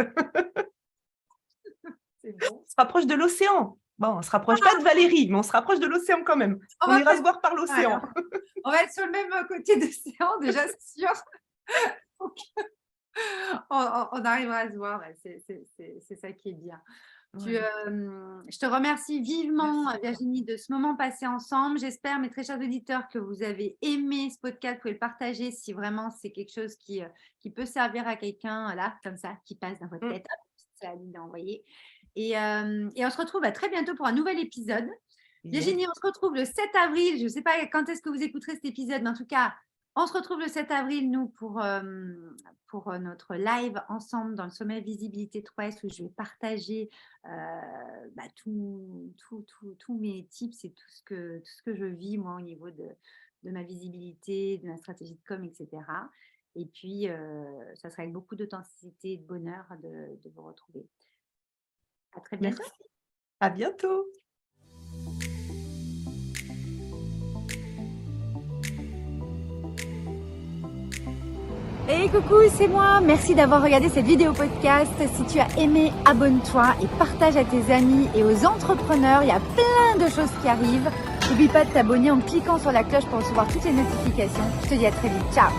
[SPEAKER 1] bon.
[SPEAKER 2] On se rapproche de l'océan. Bon, on ne se rapproche pas de Valérie, mais on se rapproche de l'océan quand même. On ira se voir par l'océan.
[SPEAKER 1] On va être sur le même côté de l'océan, déjà, c'est sûr. Donc, on arrivera à se voir, c'est ça qui est bien. Ouais. Je te remercie vivement, Virginie, de ce moment passé ensemble. J'espère, mes très chers auditeurs, que vous avez aimé ce podcast. Vous pouvez le partager si vraiment c'est quelque chose qui peut servir à quelqu'un, là, comme ça, qui passe dans votre tête. C'est à lui d'envoyer. Et on se retrouve très bientôt pour un nouvel épisode. Virginie, on se retrouve le 7 avril. Je ne sais pas quand est-ce que vous écouterez cet épisode, mais en tout cas, on se retrouve le 7 avril, nous, pour notre live ensemble dans le sommet Visibilité 3S où je vais partager tous mes tips et tout ce que je vis, moi, au niveau de ma visibilité, de ma stratégie de com, etc. Et puis, ça sera avec beaucoup d'authenticité et de bonheur de vous retrouver. À très bientôt.
[SPEAKER 2] Merci. À bientôt.
[SPEAKER 1] Hey coucou, c'est moi. Merci d'avoir regardé cette vidéo podcast. Si tu as aimé, abonne-toi et partage à tes amis et aux entrepreneurs. Il y a plein de choses qui arrivent. N'oublie pas de t'abonner en cliquant sur la cloche pour recevoir toutes les notifications. Je te dis à très vite. Ciao.